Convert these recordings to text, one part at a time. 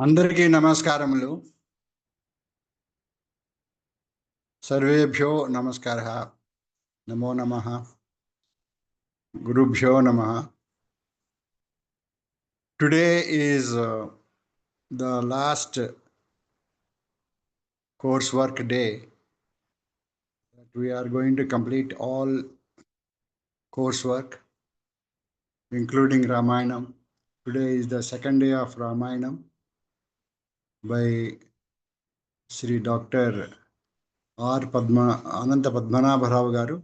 అందరికీ నమస్కారములు. సర్వేభ్యో నమస్కారః. నమో నమః. గురుభ్యో నమః. Today is the last coursework day. We are going to complete all coursework, including Ramayanam. Today is the second day of Ramayanam by Sri Dr. Ananta Padmanabha garu.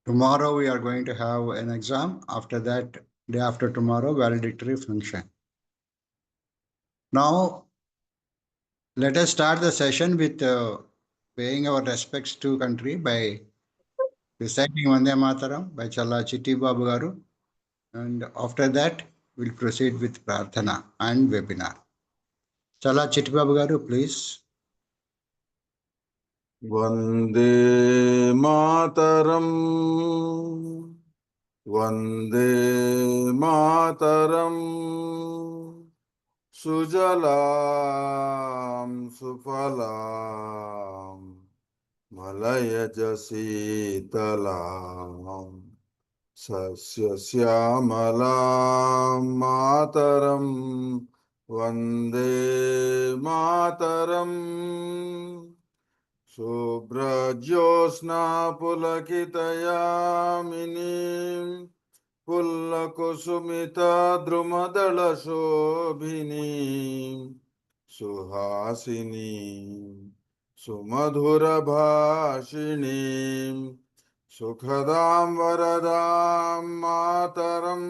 Tomorrow we are going to have an exam. After that, day after tomorrow, valedictory function. Now, let us start the session with paying our respects to country by reciting Vande Mataram by Challa Chitti Babu garu, and after that, we'll proceed with Prarthana and webinar. Challa Chitti Babu garu, please. Vande Mataram, Vande Mataram, Sujalam Sufalam, Malayaj Sitalam, Sasya Syamalam Mataram, Vande Mataram. Subrajosna pulakitayaminim pullakusumita drumadala shobhinim suhasinim sumadhura bhashinim sukhadam varadam mataram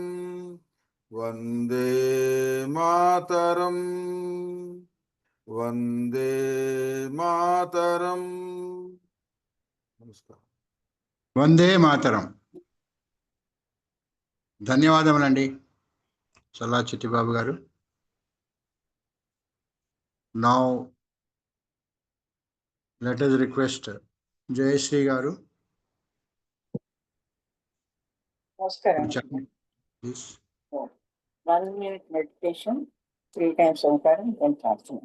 vande mataram. Vande Mataram. Namaskar. Vande Mataram. ధన్యవాదములండి చల్లా చిట్టిబాబు గారు. Now, let us request Jayashree garu. Namaskaram. Please. 1 minute meditation, 3 times Omkaram, then Prarthana.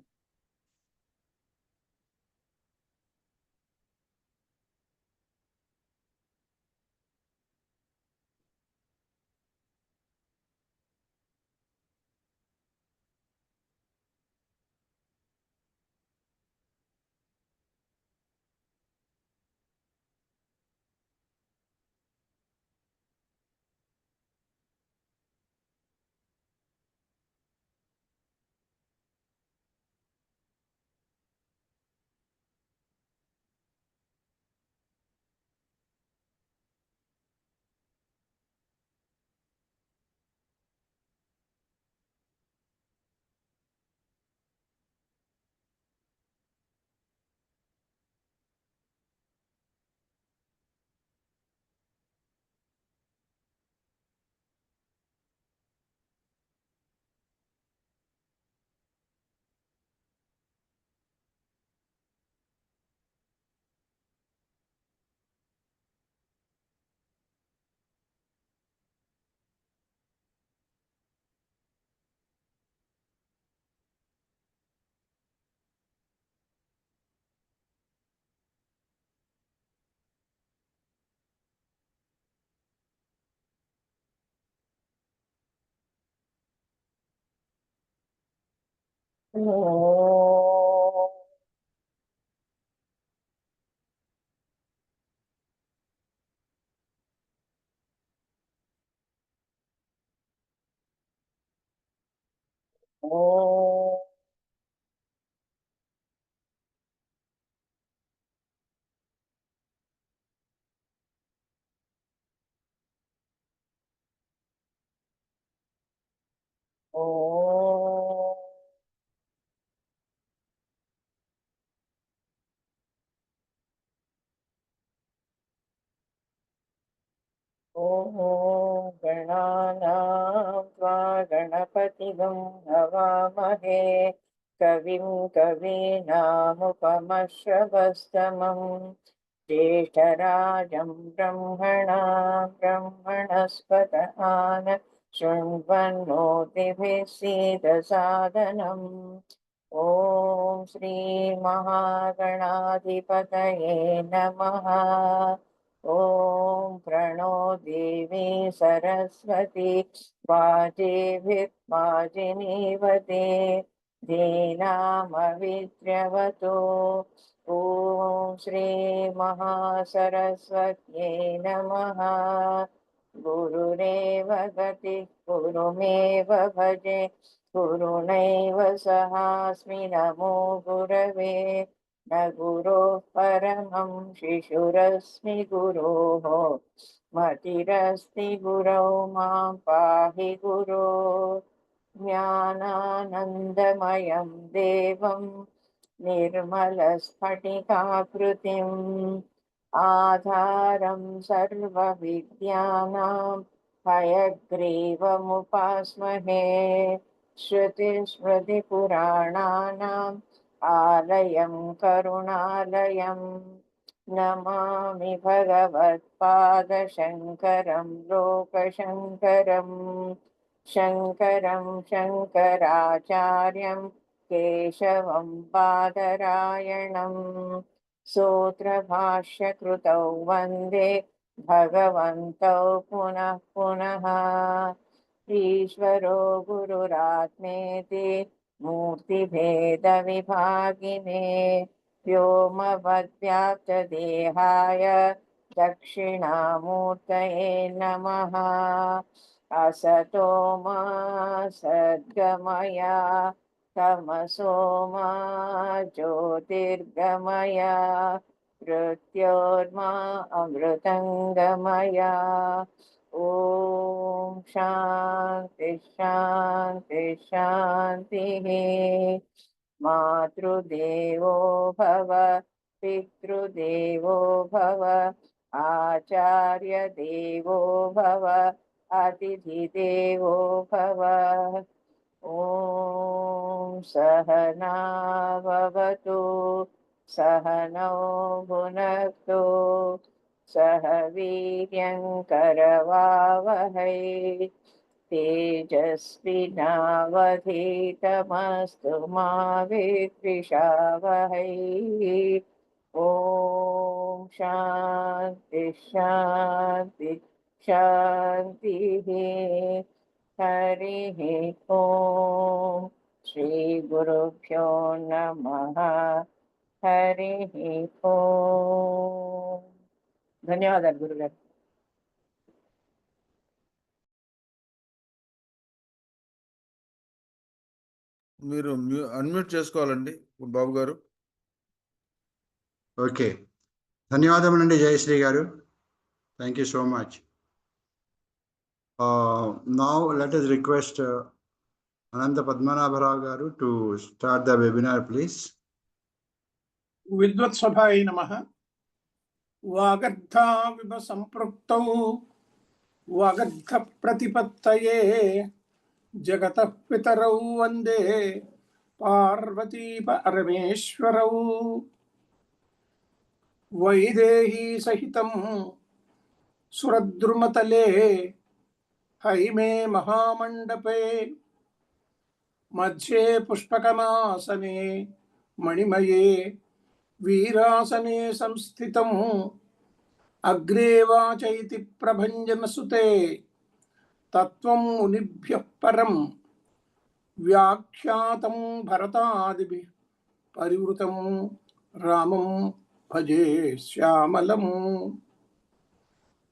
Gananam tva ganapatigam havamahe kavim kavinamupamashravastamam jeshtarajam brahmana brahmanaspatana शृण्वन्नोतिभिः सीदसादनम्। ॐ श्रीमहागणाधिपतये नमः। ॐ प्रणो देवी सरस्वती वाजेभिर्वाजिनीवते धीनामविद्र्यवतो। ॐ श्रीमहासरस्वत्यै नमः। गुरुरेव गतिः गुरुमेव भजे गुरुणैव सहास्मि नमो गुरवे। न गुरोः परमं शिशुरस्मि गुरोः मतिरस्ति गुरौ मां पाहि गुरो। ज्ञानानन्दमयं देवं निर्मलस्फटिकाकृतिम् आधारं सर्वविद्यानां हयग्रीवमुपास्महे। श्रुतिस्मृतिपुराणानाम् आलयं करुणालयं नमामि भगवत्पादशङ्करं लोकशङ्करम्। शङ्करं शङ्कराचार्यं केशवं बादरायणम् सूत्रभाष्यकृतौ वन्दे भगवन्तौ पुनः पुनः। ईश्वरो गुरुरात्मेति मूर्तिभेदविभागिने व्योमवद्व्याप्तदेहाय दक्षिणामूर्तये नमः। असतो मा सद्गमय तमसो मा ज्योतिर्गमय मृत्योर्मा अमृतङ्गमय। ॐ शान्ति शान्ति शान्तिः। मातृदेवो भव पितृदेवो भव आचार्यदेवो भव अतिथिदेवो भव। ॐ सहना भवतु सहनौ भुनक्तु सह वीर्यं करवावहै तेजस्विनावधीतमस्तु मा विद्विषावहै। ॐ शान्ति शान्ति शान्तिः। हरिः ॐ श्रीगुरुभ्यो नमः। हरिः ॐ। ధన్యవాదాలు గురుగారు. మీరు అన్మ్యూట్ చేసుకోవాలండి బాబు గారు. ఓకే, ధన్యవాదములండి Jayashri garu. Thank you so much. Now let us request Ananta Padmanabha garu to start the webinar, please. विद्वत् सभायै नमः। वागर्धा विभ संपृक्तौ वागर्ध प्रतिपत्तये जगतः पितरौ वन्दे पार्वती परमेश्वरौ। वैदेही सहितं सुरद्रुमतले हैमे महामण्डपे मध्ये पुष्पकमासने मणिमये वीरासने संस्थितं अग्रे वाचैति प्रभञ्जनसुते तत्त्वं मुनिभ्यः परं व्याख्यातं भरतादिभिः परिवृतं रामं भजे श्यामलम्।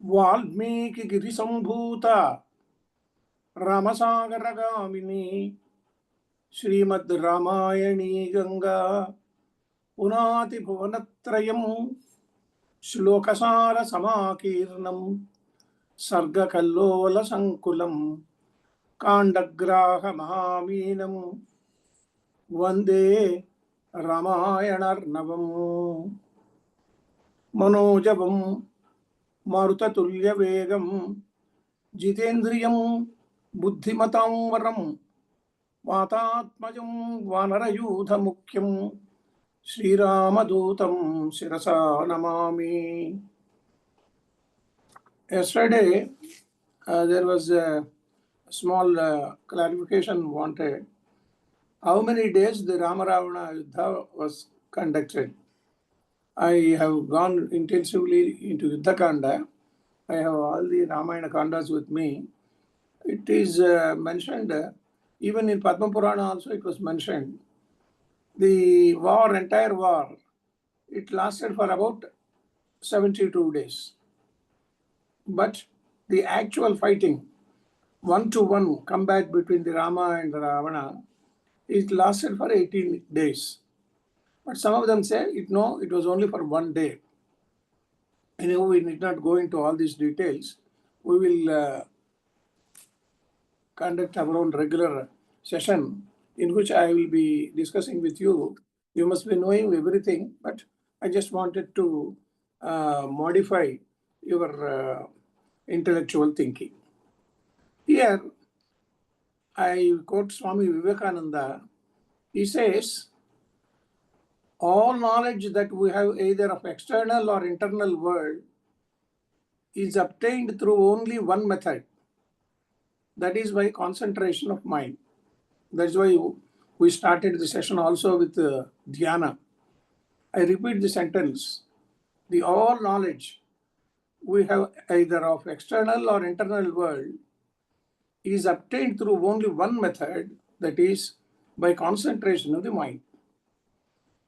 वाल्मीकिगिरिसम्भूता रामसागरगामिनी श्रीमद् रामायणी गंगा पुनाति भुवनत्रयं श्लोकसार समाकीर्णं सर्गकल्लोल संकुलं काण्डग्राह महामीनं वन्दे रामायणार्णवम्। मनोजवं मारुततुल्यवेगं जितेन्द्रियं बुद्धिमतां वरं वातात्मजं वानरयूथमुख्यं श्रीरामदूतं शिरसा Namami. Yesterday there was a small clarification wanted. How many days the Rama Ravana Yuddha was conducted? I have gone intensively into Yuddha Kanda. I have all the Ramayana Kandas with me. It is mentioned, even in Padma Purana also it was mentioned. The war, entire war, it lasted for about 72 days. But the actual fighting, one-to-one combat between the Rama and Ravana, it lasted for 18 days. But some of them say it was only for 1 day. Anyway, we need not go into all these details. We will conduct our own regular session in which I will be discussing with you. You must be knowing everything, but I just wanted to modify your intellectual thinking. Here, I quote Swami Vivekananda. He says, all knowledge that we have either of external or internal world is obtained through only one method. That is by concentration of mind. That's why we started the session also with dhyana. I repeat the sentence. The all knowledge we have either of external or internal world is obtained through only one method, that is by concentration of the mind.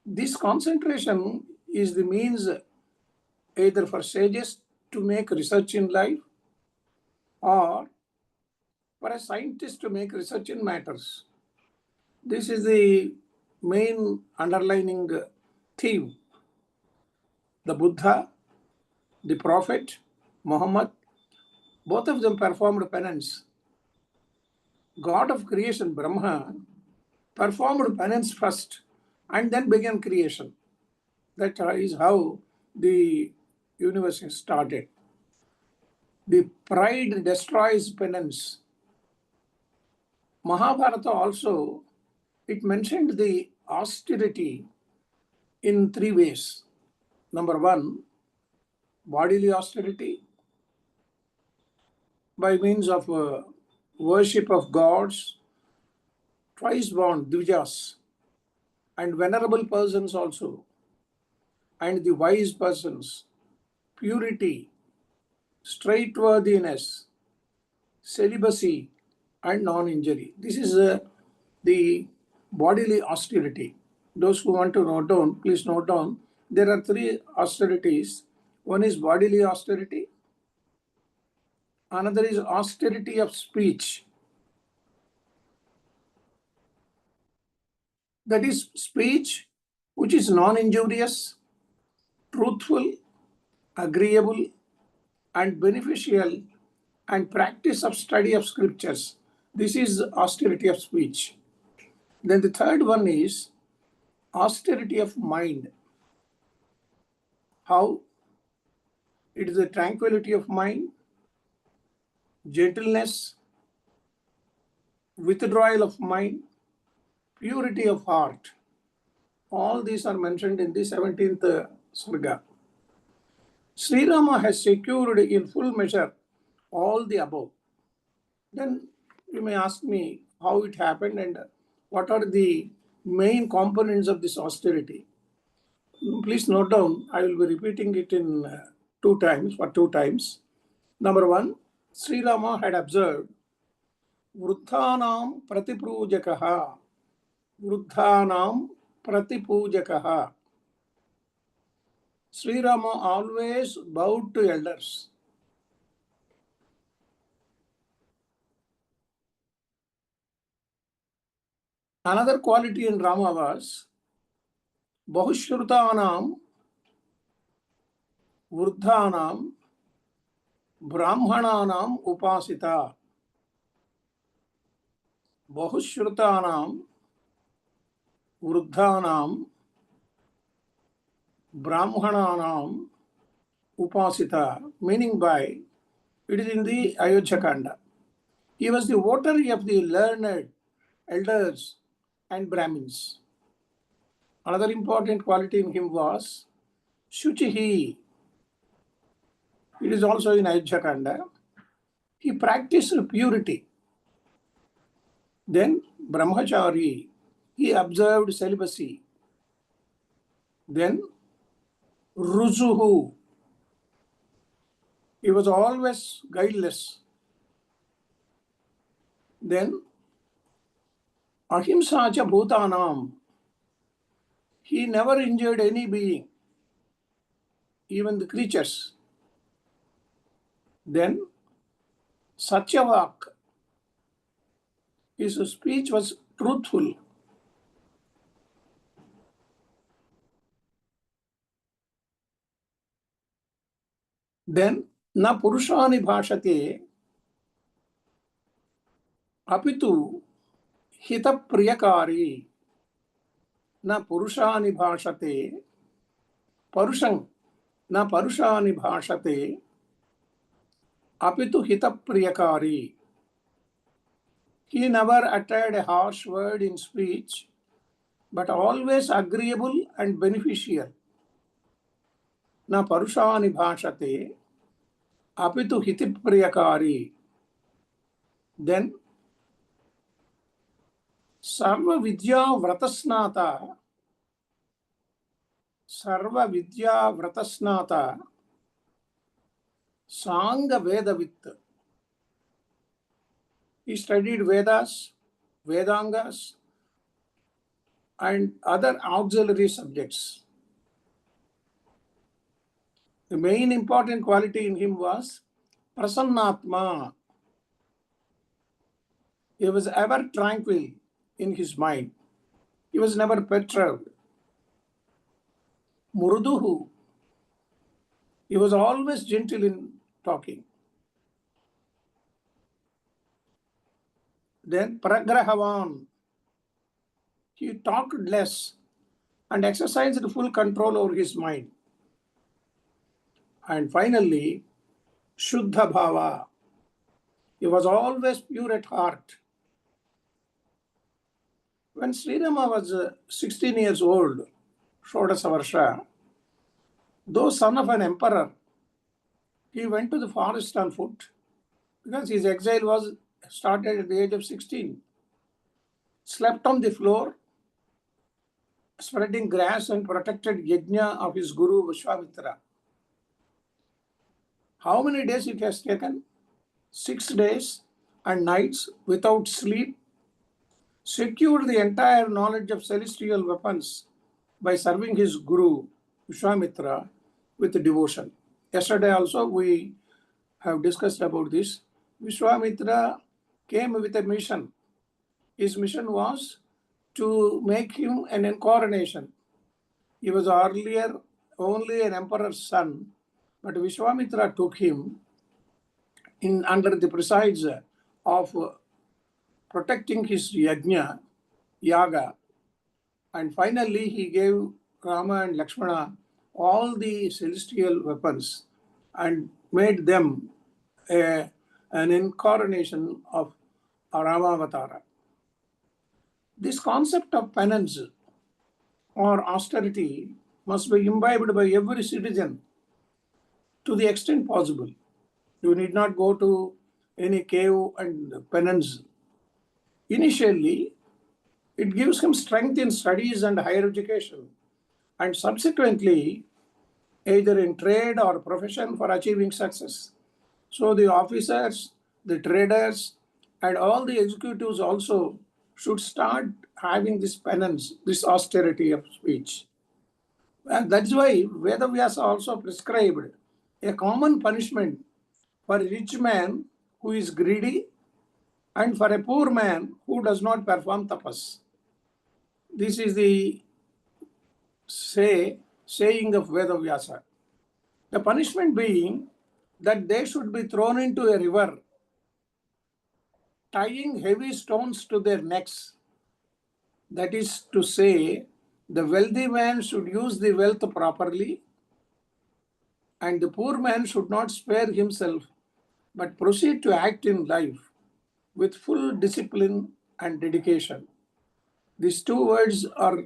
This concentration is the means either for sages to make research in life or for a scientist to make research in matters. This is the main underlining theme. The Buddha, the Prophet, Muhammad, both of them performed penance. God of creation, Brahma, performed penance first and then began creation. That is how the universe started. The pride destroys penance. Mahabharata also, it mentioned the austerity in 3 ways. Number 1, bodily austerity by means of worship of gods, twice born, Dvijas, and venerable persons also, and the wise persons, purity, straightworthiness, celibacy, and non-injury. This is the bodily austerity. Those who want to note down, please note down. There are 3 austerities. One is bodily austerity. Another is austerity of speech. That is speech which is non-injurious, truthful, agreeable, and beneficial, and practice of study of scriptures. This is austerity of speech. Then the third one is austerity of mind. How? It is the tranquility of mind, gentleness, withdrawal of mind, purity of heart. All these are mentioned in the 17th Sarga. Sri Rama has secured in full measure all the above. Then you may ask me how it happened and what are the main components of this austerity. Please note down, I will be repeating it in 2 times. Number 1, Sri Rama had observed Vruddhanam Pratipujakaha. Vruddhanam Pratipujakaha. Sri Rama always bowed to elders. Another quality in Rama was Bahushrutanam Vruddhanam Brahmananam Upasita. Bahushrutanam Vruddhanam Brahmananam Upasita, meaning by, it is in the Ayodhya Kanda. He was the votary of the learned elders and Brahmins. Another important quality in him was Shuchihi. It is also in Ayodhya Kanda. He practiced purity. Then brahmachari, he observed celibacy. Then rujuhu, he was always guileless. Then ahimsa cha bhutanam, he never injured any being, even the creatures. Then satyavak, his speech was truthful. Then na purushani bhashate apitu hita priyakari, na purushani bhashate parushang, na parushani bhashate apitu hita priyakari. He never uttered a harsh word in speech, but always agreeable and beneficial. Na parushani bhashate apitu hiti priyakari. Then sarva vidya vratasnata, sarva vidya vratasnata sanga vedavit. He studied Vedas, Vedangas, and other auxiliary subjects. The main important quality in him was prasannatma. He was ever tranquil in his mind. He was never perturbed. Murduhu, he was always gentle in talking. Then pragrahavan, he talked less and exercised full control over his mind. And finally, shuddha bhava, he was always pure at heart. When Sri Rama was 16 years old, Shodasa Varsha, though son of an emperor, he went to the forest on foot because his exile was started at the age of 16. Slept on the floor, spreading grass and protected yajna of his guru Vishwamitra. How many days it has taken? 6 days and nights without sleep, secured the entire knowledge of celestial weapons by serving his guru Vishwamitra with devotion. Yesterday also we have discussed about this. Vishwamitra came with a mission. His mission was to make him an incarnation. He was earlier only an emperor's son, but Vishwamitra took him in under the presage of protecting his yajna, yaga, and finally he gave Rama and Lakshmana all the celestial weapons and made them an incarnation of Ramavatara. This concept of penance or austerity must be imbibed by every citizen to the extent possible. You need not go to any cave and penance. Initially, it gives him strength in studies and higher education, and subsequently, either in trade or profession for achieving success. So the officers, the traders, and all the executives also should start having this penance, this austerity of speech. And that's why Veda Vyasa also prescribed a common punishment for a rich man who is greedy and for a poor man who does not perform tapas. This is the saying of Veda Vyasa. The punishment being that they should be thrown into a river, tying heavy stones to their necks. That is to say, the wealthy man should use the wealth properly, and the poor man should not spare himself, but proceed to act in life with full discipline and dedication. These two words are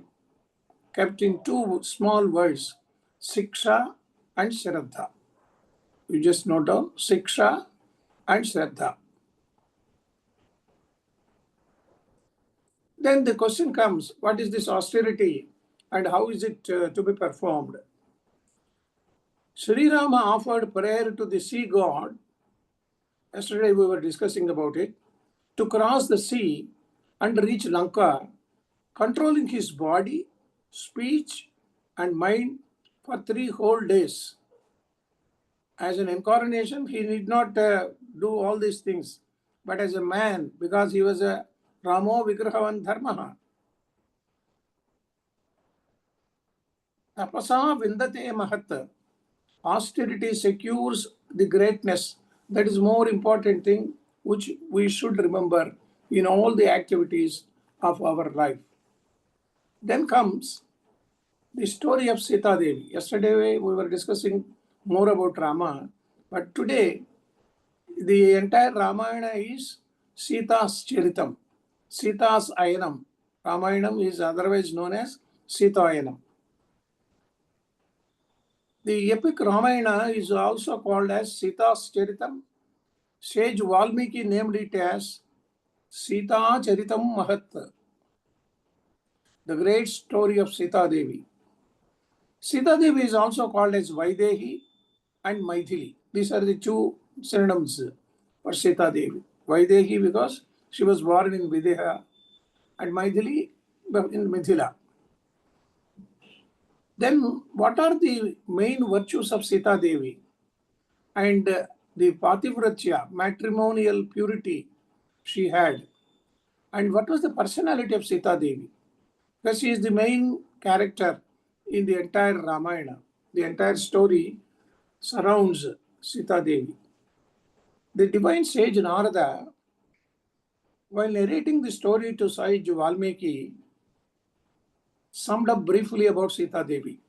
kept in two small words, Siksha and Shraddha. You just note down Siksha and Shraddha. Then the question comes, what is this austerity and how is it to be performed? Sri Rama offered prayer to the sea god. Yesterday we were discussing about it. To cross the sea and reach Lanka, controlling his body, speech, and mind for 3 whole days. As an incarnation, he need not do all these things. But as a man, because he was a Ramo Vigrahavan Dharmaha, Tapasa Vindate Mahat, austerity secures the greatness. That is more important thing which we should remember in all the activities of our life. Then comes the story of Sita Devi. Yesterday we were discussing more about Rama, but today the entire Ramayana is Sita's Charitam, Sita's Ayanam. Ramayanam is otherwise known as Sita Ayanam. The epic Ramayana is also called as Sita's Charitam. Sage Valmiki named it as Sita Charitam Mahat, the great story of Sita Devi. Sita Devi is also called as Vaidehi and Maithili. These are the 2 synonyms for Sita Devi. Vaidehi because she was born in Videha, and Maithili in Mithila. Then what are the main virtues of Sita Devi? And the Pativratya, matrimonial purity she had. And what was the personality of Sita Devi? Because she is the main character in the entire Ramayana. The entire story surrounds Sita Devi. The divine sage Narada, while narrating the story to Sage Valmiki, summed up briefly about Sita Devi.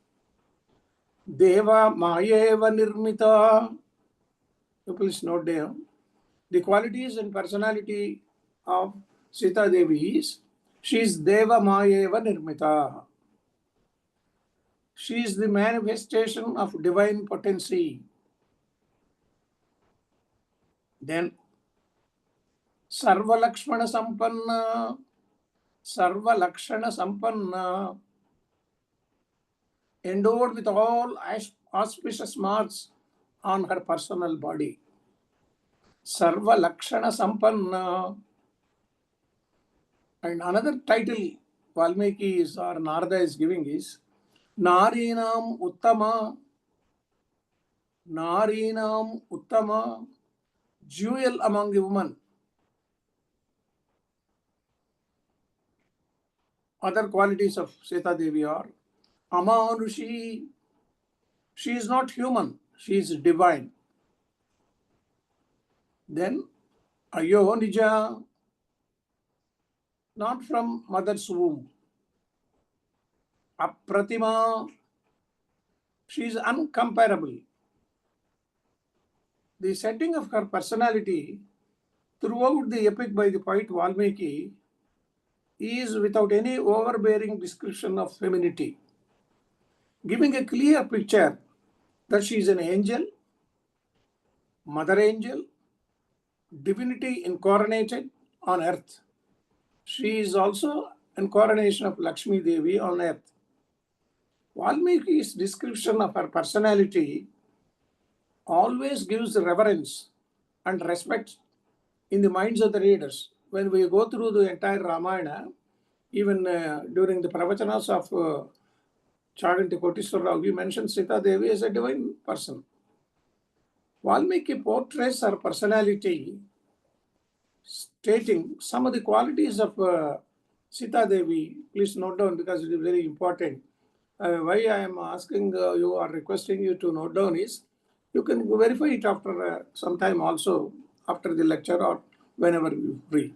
Deva Mayeva Nirmita. You please note down. The qualities and personality of Sita Devi is, she is Deva Mayeva Nirmita. She is the manifestation of divine potency. Then Sarva Lakshmana Sampanna, Sarva Lakshana Sampanna, endowed with all auspicious marks on her personal body. Sarva Lakshana Sampanna. And another title Valmiki is, or Narada is giving is Narinam Uttama. Narinam Uttama, jewel among the women. Other qualities of Sita Devi are Amanushi. She is not human, she is divine. Then Ayonija, not from mother's womb. Apratima, she is uncomparable. The setting of her personality throughout the epic by the poet Valmiki is without any overbearing description of femininity, giving a clear picture that she is an angel, mother angel, divinity incarnated on earth. She is also incarnation of Lakshmi Devi on earth. Valmiki's description of her personality always gives reverence and respect in the minds of the readers. When we go through the entire Ramayana, even during the pravachananas of Chaganti Koteswara Rao, we mentioned Sita Devi as a divine person. Valmiki portrays her personality, stating some of the qualities of Sita Devi. Please note down because it is very important. Why I am asking you or requesting you to note down is, you can verify it after some time also, after the lecture or whenever you free.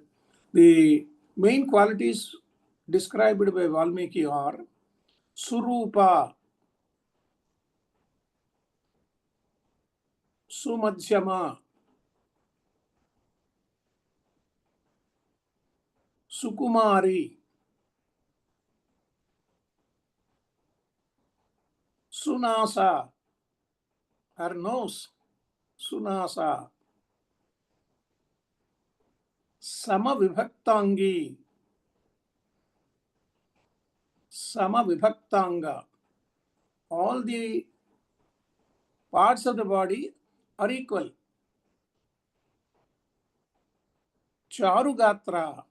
The main qualities described by Valmiki are Surupa, Sumadhyama, Sukumari, Sunasa, her nose, Sunasa, Samavibhaktangi, Samavibhaktanga. All the parts of the body are equal. Charugatra.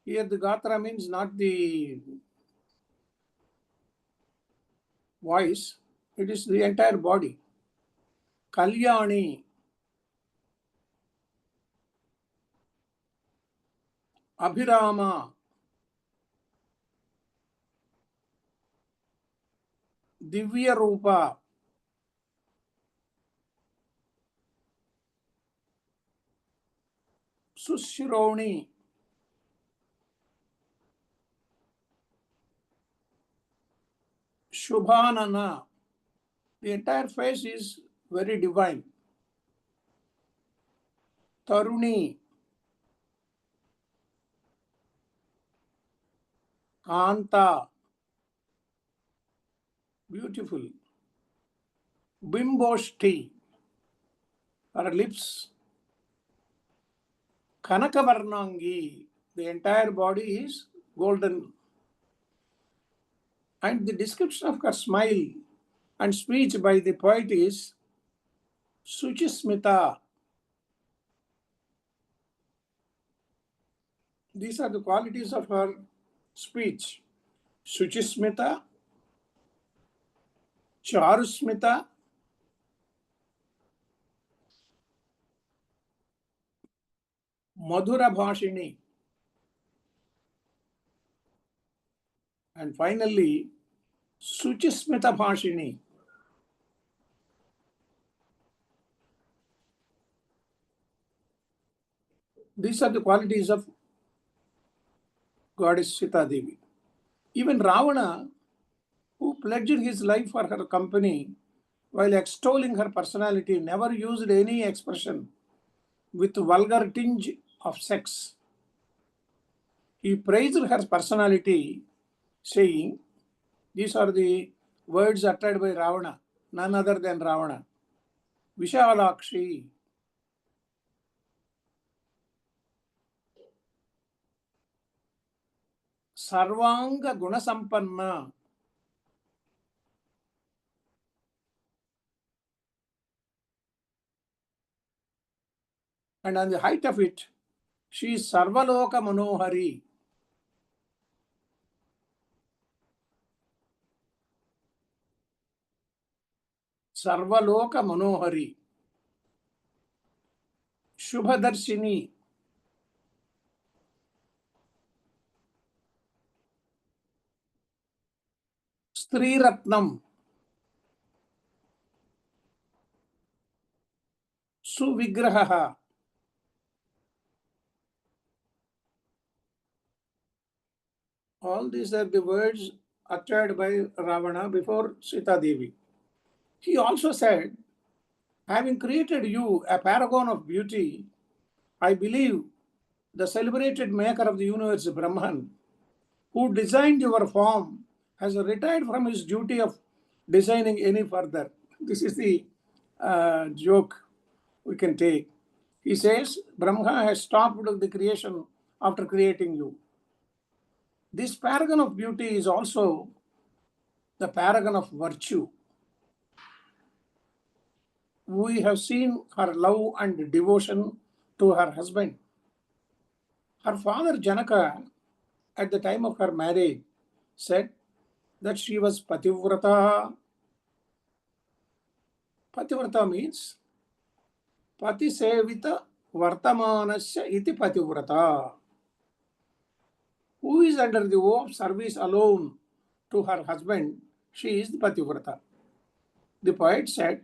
Here the gatra means not the voice, it is the entire body. Kalyani. Abhirama. Divya Rupa. Sushironi. Shubhanana. The entire face is very divine. Taruni. Kanta. Beautiful. Bimboshti. Her lips. Kanakavarnangi. The entire body is golden. And the description of her smile and speech by the poet is Suchismita. These are the qualities of her speech. Suchismita, Charusmita, Madhura Bhashini, and finally Suchismita Bhashini. These are the qualities of goddess Sita Devi. Even Ravana, who pledged his life for her company while extolling her personality, never used any expression with vulgar tinge of sex. He praised her personality, saying, these are the words uttered by Ravana, none other than Ravana. Vishalakshi. Sarvanga Gunasampanna. And on the height of it, she is Sarvaloka Manohari. Sarvaloka Manohari. Shubhadarshini. Stri Ratnam. Suvigraha. All these are the words uttered by Ravana before Sita Devi. He also said, having created you a paragon of beauty, I believe the celebrated maker of the universe, Brahman, who designed your form, has retired from his duty of designing any further. This is the joke we can take. He says, Brahma has stopped the creation after creating you. This paragon of beauty is also the paragon of virtue. We have seen her love and devotion to her husband. Her father Janaka, at the time of her marriage, said that she was Pativrata. Pativrata means Pati Sevita Vartamanasya iti Pativrata. Who is under the oath of service alone to her husband, she is the Pativrata. The poet said,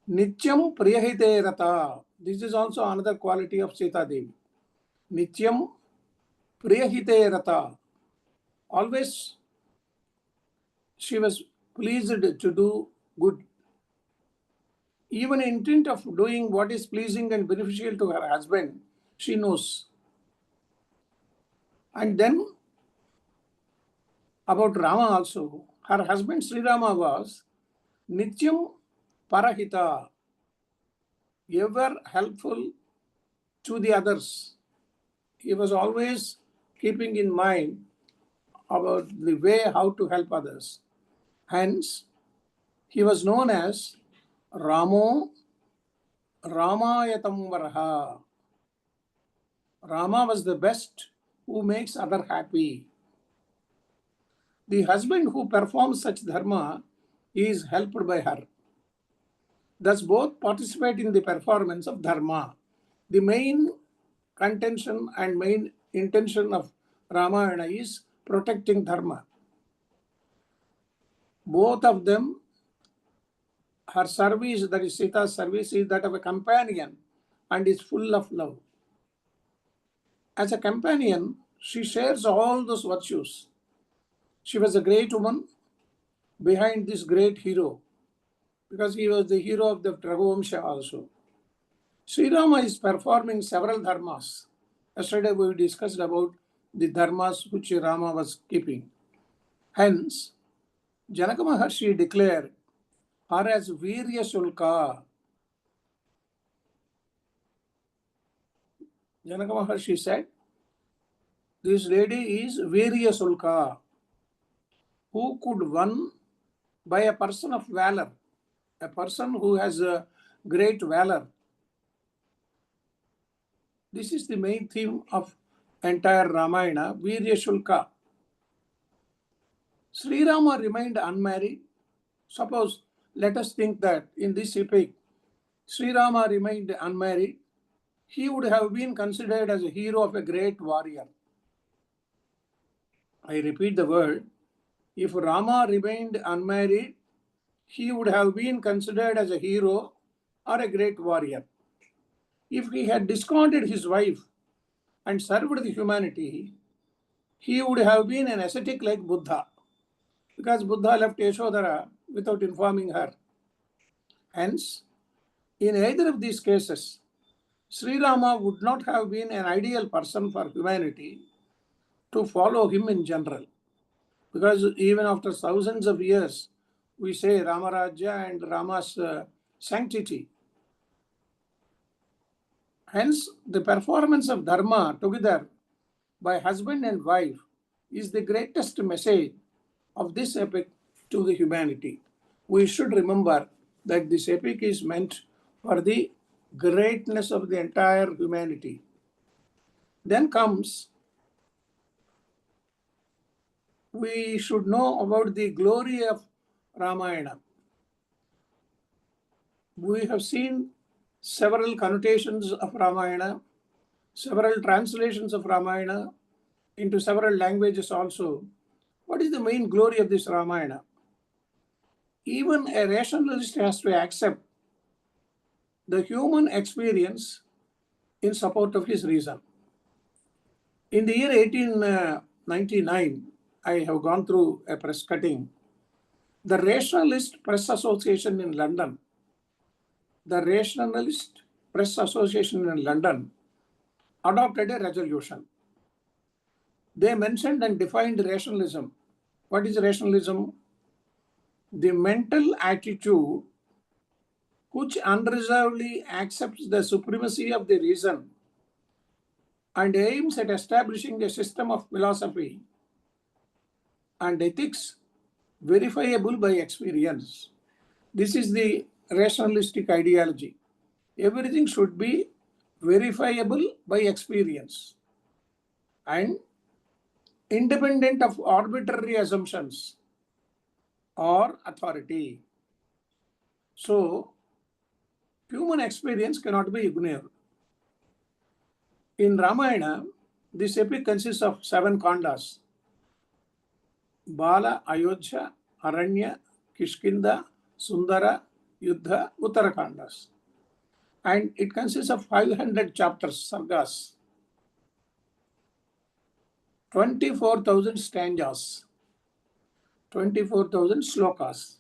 Nityam Priyahite Rata. This is also another quality of Sita Devi. Nityam Priyahite Rata. Always she was pleased to do good. Even intent of doing what is pleasing and beneficial to her husband, she knows. And then about Rama also, her husband Sri Rama was Nityam Parahita, ever helpful to the others. He was always keeping in mind about the way how to help others. Hence, he was known as Ramo Ramayatam Varaha. Rama was the best who makes other happy. The husband who performs such dharma is helped by her. Thus, both participate in the performance of dharma. The main contention and main intention of Ramayana is protecting dharma. Both of them, her service, that is Sita's service, is that of a companion and is full of love. As a companion, she shares all those virtues. She was a great woman behind this great hero, because he was the hero of the Raghuvamsha also. Sri Rama is performing several dharmas. Yesterday we discussed about the dharmas which Rama was keeping. Hence, Janaka Maharshi declared her as Virya Shulka. Janaka Maharshi said, this lady is Virya Shulka, who could won by a person of valor, a person who has a great valor. This is the main theme of entire Ramayana, Virya Shulka. Sri Rama remained unmarried. Suppose, let us think that in this epic, Sri Rama remained unmarried, he would have been considered as a hero of a great warrior. I repeat the word, if Rama remained unmarried, he would have been considered as a hero or a great warrior. If he had discarded his wife and served the humanity, he would have been an ascetic like Buddha, because Buddha left Yashodhara without informing her. Hence, in either of these cases, Sri Rama would not have been an ideal person for humanity to follow him in general. Because even after thousands of years, we say Ramarajya and Rama's sanctity. Hence, the performance of dharma together by husband and wife is the greatest message of this epic to the humanity. We should remember that this epic is meant for the greatness of the entire humanity. Then comes, we should know about the glory of Ramayana. We have seen several connotations of Ramayana, several translations of Ramayana into several languages also. What is the main glory of this Ramayana? Even a rationalist has to accept the human experience in support of his reason. In the year 1899, I have gone through a press cutting. The Rationalist Press Association in London, adopted a resolution. They mentioned and defined rationalism. What is rationalism? The mental attitude which unreservedly accepts the supremacy of the reason and aims at establishing a system of philosophy and ethics verifiable by experience. This is the rationalistic ideology. Everything should be verifiable by experience and independent of arbitrary assumptions or authority. So, human experience cannot be ignored. In Ramayana, this epic consists of 7 kandas: Bala, Ayodhya, Aranya, Kishkinda, Sundara, Yuddha, Uttarakandas. And it consists of 500 chapters, sargas, 24,000 stanzas, 24,000 slokas.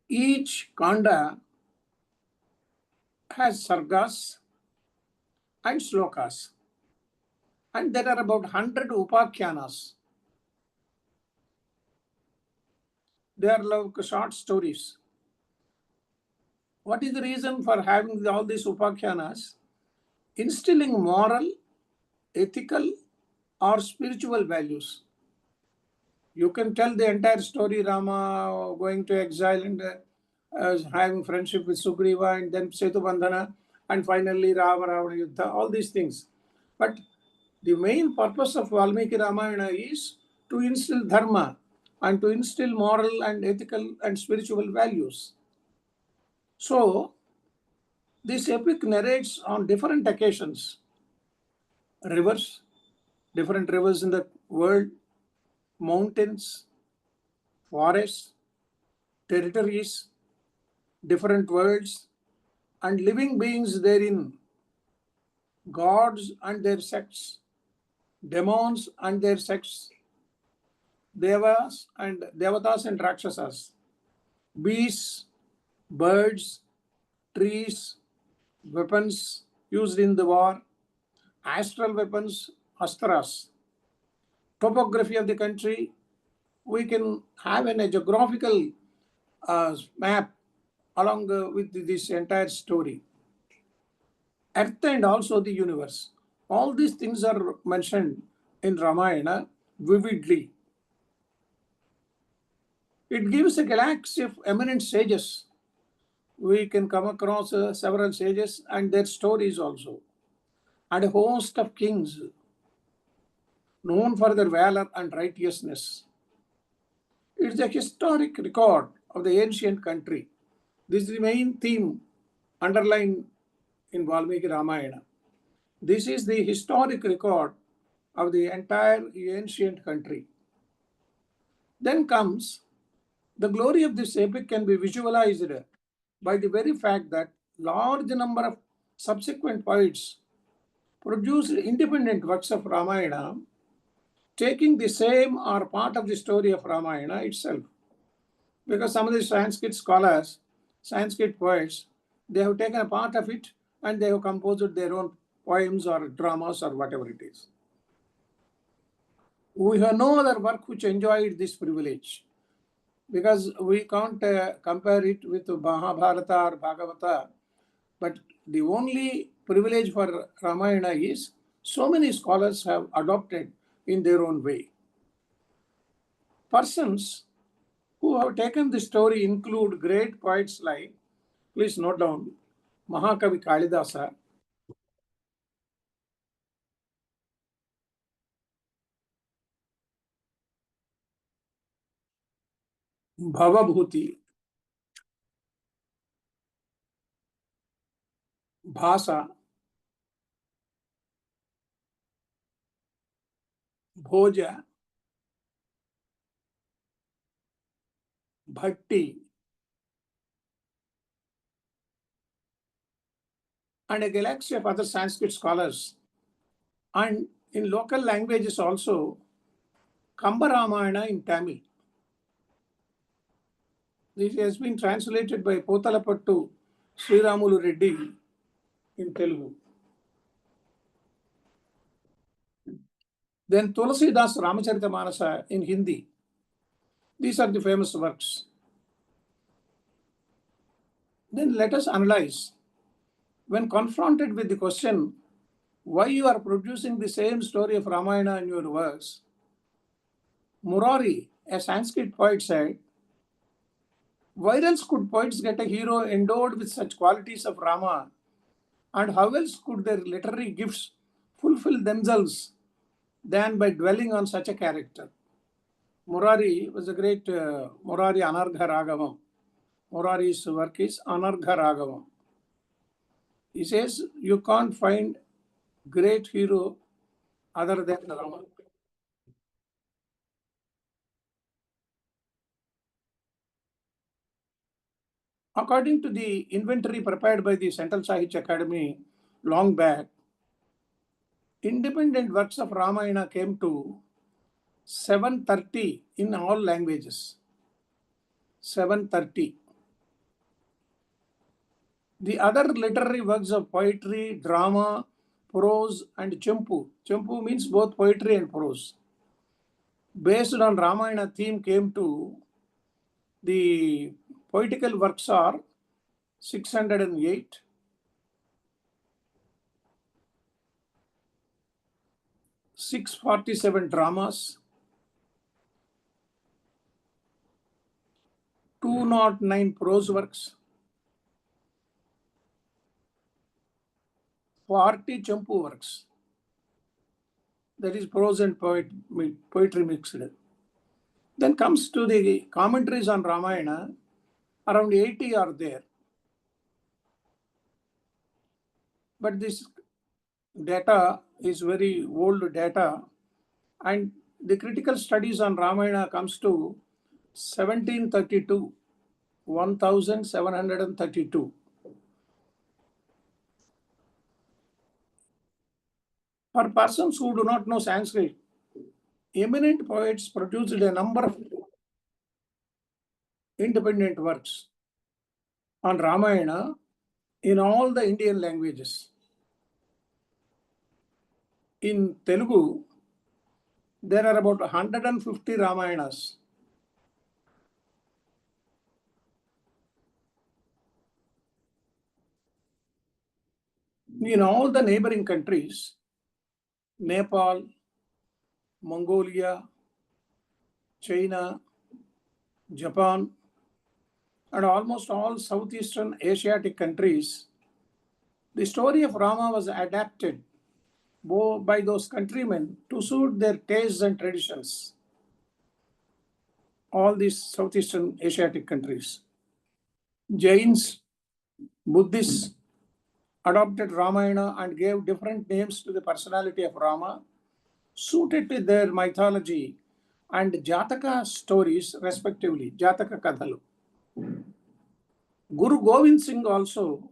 Each kanda has sargas and slokas. And there are about 100 upakhyanas. They are like short stories. What is the reason for having all these upakhyanas? Instilling moral ethical or spiritual values. You can tell the entire story, Rama going to exile and having friendship with Sugriva, and then Setu Bandhana, and finally Rama Ravana Yuddha, all these things. But the main purpose of Valmiki Ramayana is to instill dharma and to instill moral and ethical and spiritual values. So, this epic narrates on different occasions rivers, different rivers in the world, mountains, forests, territories, different worlds, and living beings therein, gods and their sects, demons and their sects, devas and devatas and rakshasas, beasts, birds, trees, weapons used in the war, astral weapons, astras, topography of the country. We can have a geographical map along with this entire story. Earth and also the universe. All these things are mentioned in Ramayana vividly. It gives a galaxy of eminent sages. We can come across several sages and their stories also, and a host of kings known for their valor and righteousness. It is a historic record of the ancient country. This is the main theme underlined in Valmiki Ramayana. This is the historic record of the entire ancient country. Then comes the glory of this epic can be visualized by the very fact that large number of subsequent poets produced independent works of Ramayana, taking the same or part of the story of Ramayana itself. Because some of the Sanskrit scholars, Sanskrit poets, they have taken a part of it and they have composed their own poems or dramas or whatever it is. We have no other work which enjoyed this privilege, because we can't compare it with Mahabharata or Bhagavata. But the only privilege for Ramayana is so many scholars have adopted in their own way. Persons who have taken the story include great poets like, please note down, Mahakavi Kalidasa, Bhavabhuti, Bhasa, Bhoja, Bhatti, and a galaxy of other Sanskrit scholars. And in local languages also, Kamba Ramayana in Tamil. This has been translated by Potalapattu Sriramulu Reddy in Telugu. Then Tulasidas Ramacharitamanasa in Hindi. These are the famous works. Then let us analyze. When confronted with the question, why you are producing the same story of Ramayana in your works, Murari, a Sanskrit poet, said, why else could poets get a hero endowed with such qualities of Rama? And how else could their literary gifts fulfill themselves than by dwelling on such a character? Murari was a great Murari Anargha Ragavam. Murari's work is Anargha Ragavam. He says you can't find great hero other than Rama. According to the inventory prepared by the Central Sahitya Academy long back, independent works of Ramayana came to 730 in all languages. 730. The other literary works of poetry, drama, prose, and Chempu. Chempu means both poetry and prose. Based on Ramayana theme came to, the poetical works are 608. 647 dramas, 209 prose works, 40 champu works, that is prose and poetry mixed. Then comes to the commentaries on Ramayana, around 80 are there. But this data is very old data, and the critical studies on Ramayana comes to 1732, 1732. For persons who do not know Sanskrit, eminent poets produced a number of independent works on Ramayana in all the Indian languages. In Telugu, there are about 150 Ramayanas. In all the neighboring countries, Nepal, Mongolia, China, Japan, and almost all Southeastern Asiatic countries, the story of Rama was adapted by those countrymen to suit their tastes and traditions. All these Southeastern Asiatic countries. Jains, Buddhists adopted Ramayana and gave different names to the personality of Rama, suited to their mythology and Jataka stories respectively, Jataka Kathalu. Guru Govind Singh also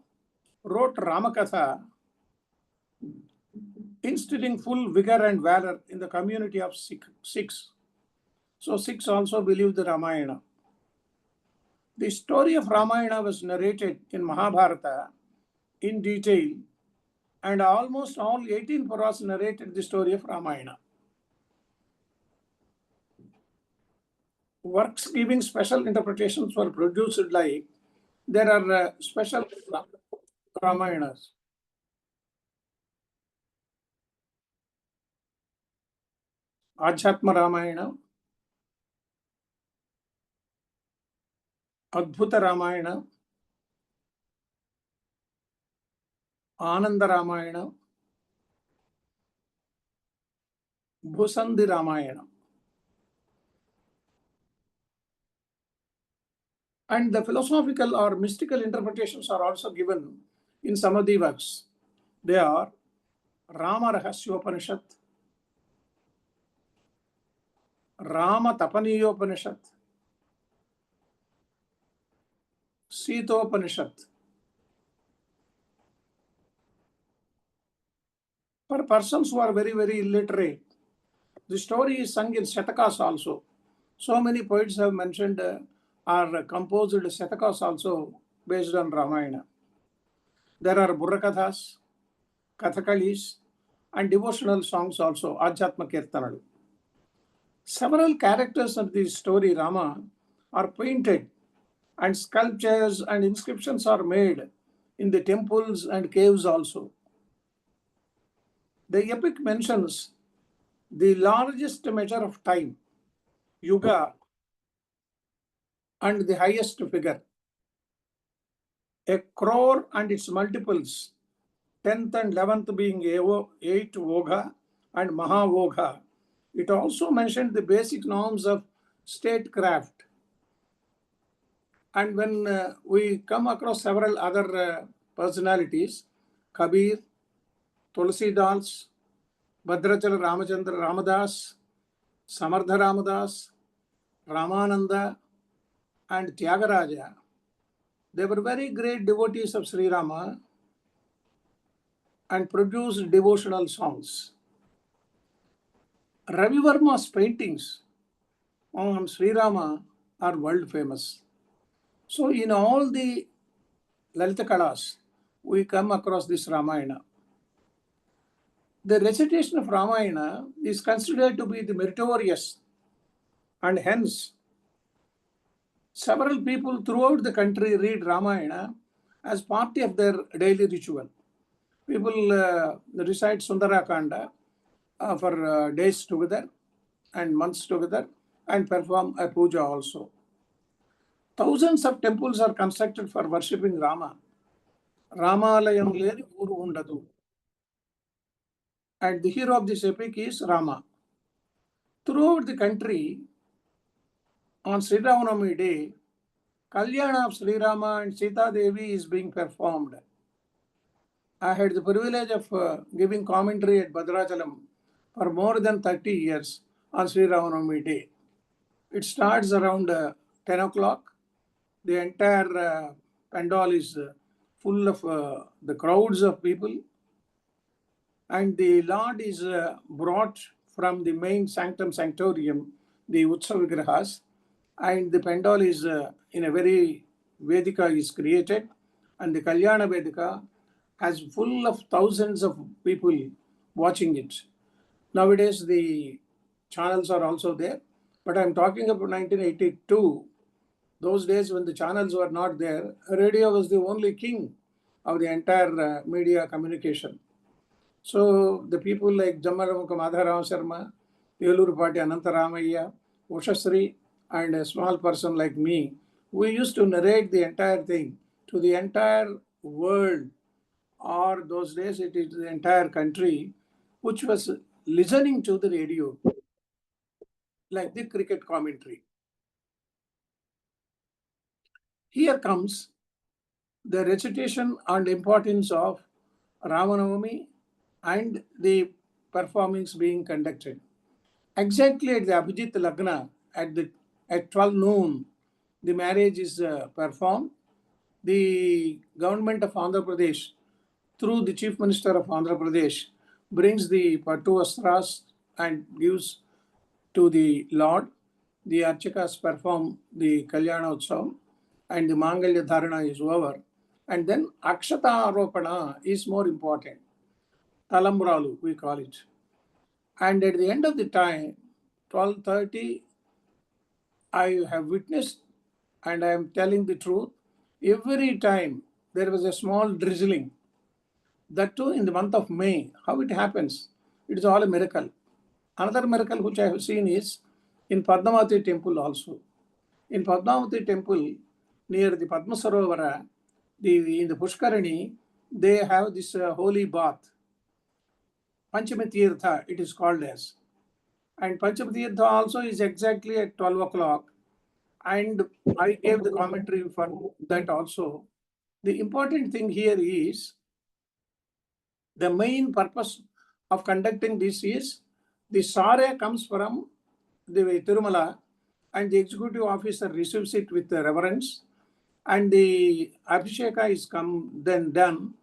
wrote Ramakatha, instilling full vigor and valor in the community of Sikhs. So Sikhs also believe the Ramayana. The story of Ramayana was narrated in Mahabharata in detail, and almost all 18 Puras narrated the story of Ramayana. Works giving special interpretations were produced, like there are special Ramayanas. Adhyatma Ramayana, Adbhuta Ramayana, Ananda Ramayana, Bhusandi Ramayana. And the philosophical or mystical interpretations are also given in some of the works. They are Rama Rahasyopanishad, Rama Tapaniyopanishad, Sitopanishad. For persons who are very, very illiterate, the story is sung in Shatakas also. So many poets have mentioned or composed Shatakas also based on Ramayana. There are Burrakathas, Kathakalis, and devotional songs also, Adhyatma Kirtanalu. Several characters of the story Rama are painted, and sculptures and inscriptions are made in the temples and caves also. The epic mentions the largest measure of time, yuga, and the highest figure. A crore and its multiples, 10th and 11th being 8 Vogha and Mahavogha. It also mentioned the basic norms of statecraft. And when we come across several other personalities, Kabir, Tulsidas, Bhadrachala Ramachandra Ramadas, Samartha Ramadas, Ramananda, and Tyagaraja, they were very great devotees of Sri Rama and produced devotional songs. Ravi Varma's paintings on Sri Rama are world famous. So in all the Lalita Kalas, we come across this Ramayana. The recitation of Ramayana is considered to be the meritorious, and hence several people throughout the country read Ramayana as part of their daily ritual. People recite Sundarakanda, for days together and months together and perform a puja also. Thousands of temples are constructed for worshipping Rama. Ramalayam leni uru undadu. And the hero of this epic is Rama. Throughout the country, on Sri Ramanavami day, Kalyana of Sri Rama and Sita Devi is being performed. I had the privilege of giving commentary at Bhadrachalam for more than 30 years on Sri Ramanavami day. It starts around 10 o'clock. The entire pandal is full of the crowds of people, and the Lord is brought from the main sanctum sanctorium, the Utsav Vigrahas, and the pandal is in a very Vedika is created, and the Kalyana Vedika has full of thousands of people watching it. Nowadays the channels are also there, but I'm talking about 1982. Those days when the channels were not there, radio was the only king of the entire media communication. So the people like Jammaramukha Madharama Sharma, Yelurupati Anantaramaya, Ushasri, and a small person like me, we used to narrate the entire thing to the entire world, or those days it is the entire country, which was listening to the radio, like the cricket commentary. Here comes the recitation and importance of Ramanavami and the performance being conducted. Exactly at the Abhijit Lagna at 12 noon, the marriage is performed. The government of Andhra Pradesh, through the Chief Minister of Andhra Pradesh, brings the Pattu Astras and gives to the Lord. The Archakas perform the Kalyana Utsav and the Mangalya Dharana is over. And then Akshata Aropana is more important. Talambralu, we call it. And at the end of the time, 12:30, I have witnessed, and I am telling the truth, every time there was a small drizzling. That too in the month of May. How it happens? It is all a miracle. Another miracle which I have seen is in Padmanabha temple also. In Padmanabha temple, near the Padma Sarovara, in the Pushkarani, they have this holy bath. Panchami Tirtha, it is called as. And Panchami Tirtha also is exactly at 12 o'clock. And I gave the commentary for that also. The important thing here is the main purpose of conducting this is the Sare comes from the Tirumala and the executive officer receives it with reverence, and the Abhisheka is then done.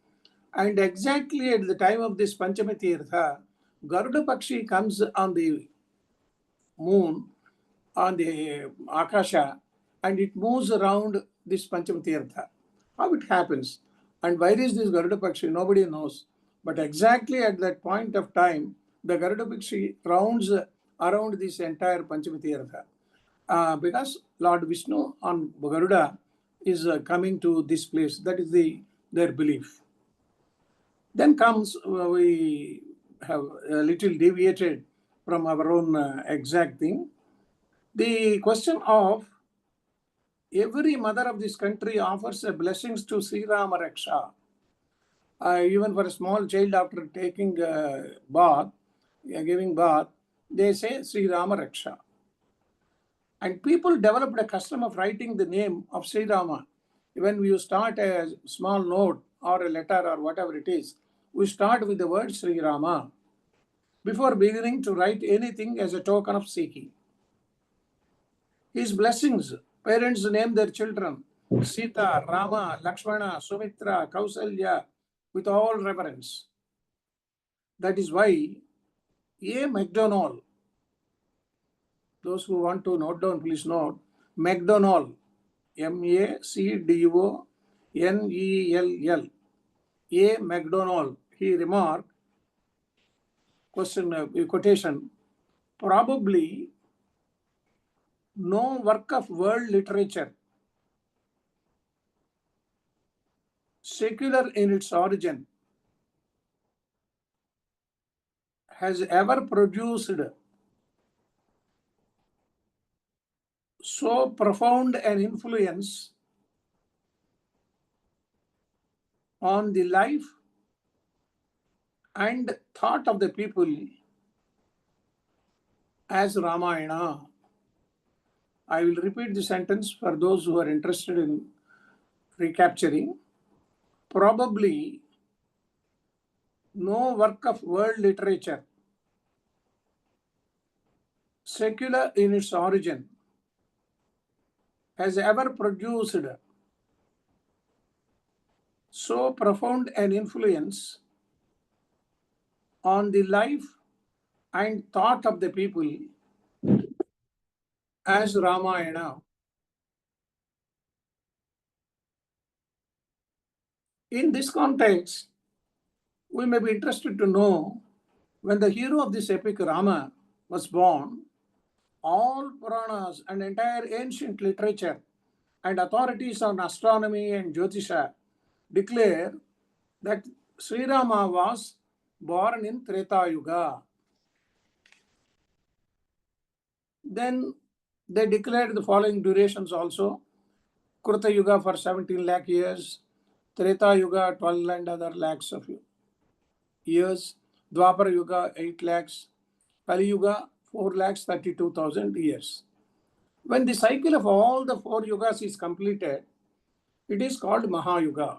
And exactly at the time of this Panchami Tirtha, Garuda Pakshi comes on the moon, on the Akasha, and it moves around this Panchami Tirtha. How it happens and where is this Garuda Pakshi? Nobody knows. But exactly at that point of time, the Garuda Pakshi rounds around this entire Panchami Tirtha. Because Lord Vishnu on Garuda is coming to this place. That is their belief. Then comes, we have a little deviated from our own exact thing. The question of every mother of this country offers blessings to Sri Rama Raksha. Even for a small child after taking bath, giving bath, they say Sri Rama Raksha. And people developed a custom of writing the name of Sri Rama. When you start a small note or a letter or whatever it is, we start with the word Sri Rama before beginning to write anything as a token of seeking. His blessings, parents name their children Sita, Rama, Lakshmana, Sumitra, Kausalya with all reverence. That is why A. MacDonald, those who want to note down, please note, MacDonald, MacDonell, A. MacDonald, he remarked, quotation, probably no work of world literature, secular in its origin, has ever produced so profound an influence on the life and thought of the people as Ramayana. I will repeat the sentence for those who are interested in recapturing. Probably no work of world literature, secular in its origin, has ever produced so profound an influence on the life and thought of the people as Ramayana. In this context, we may be interested to know when the hero of this epic, Rama, was born, all Puranas and entire ancient literature and authorities on astronomy and Jyotisha declare that Sri Rama was born in Treta Yuga. Then they declared the following durations also: Kruta Yuga for 17 lakh years, Treta Yuga 12 and other lakhs of years, Dwapara Yuga 8 lakhs, Kali Yuga 4 lakhs 32,000 years. When the cycle of all the 4 yugas is completed, it is called Mahayuga.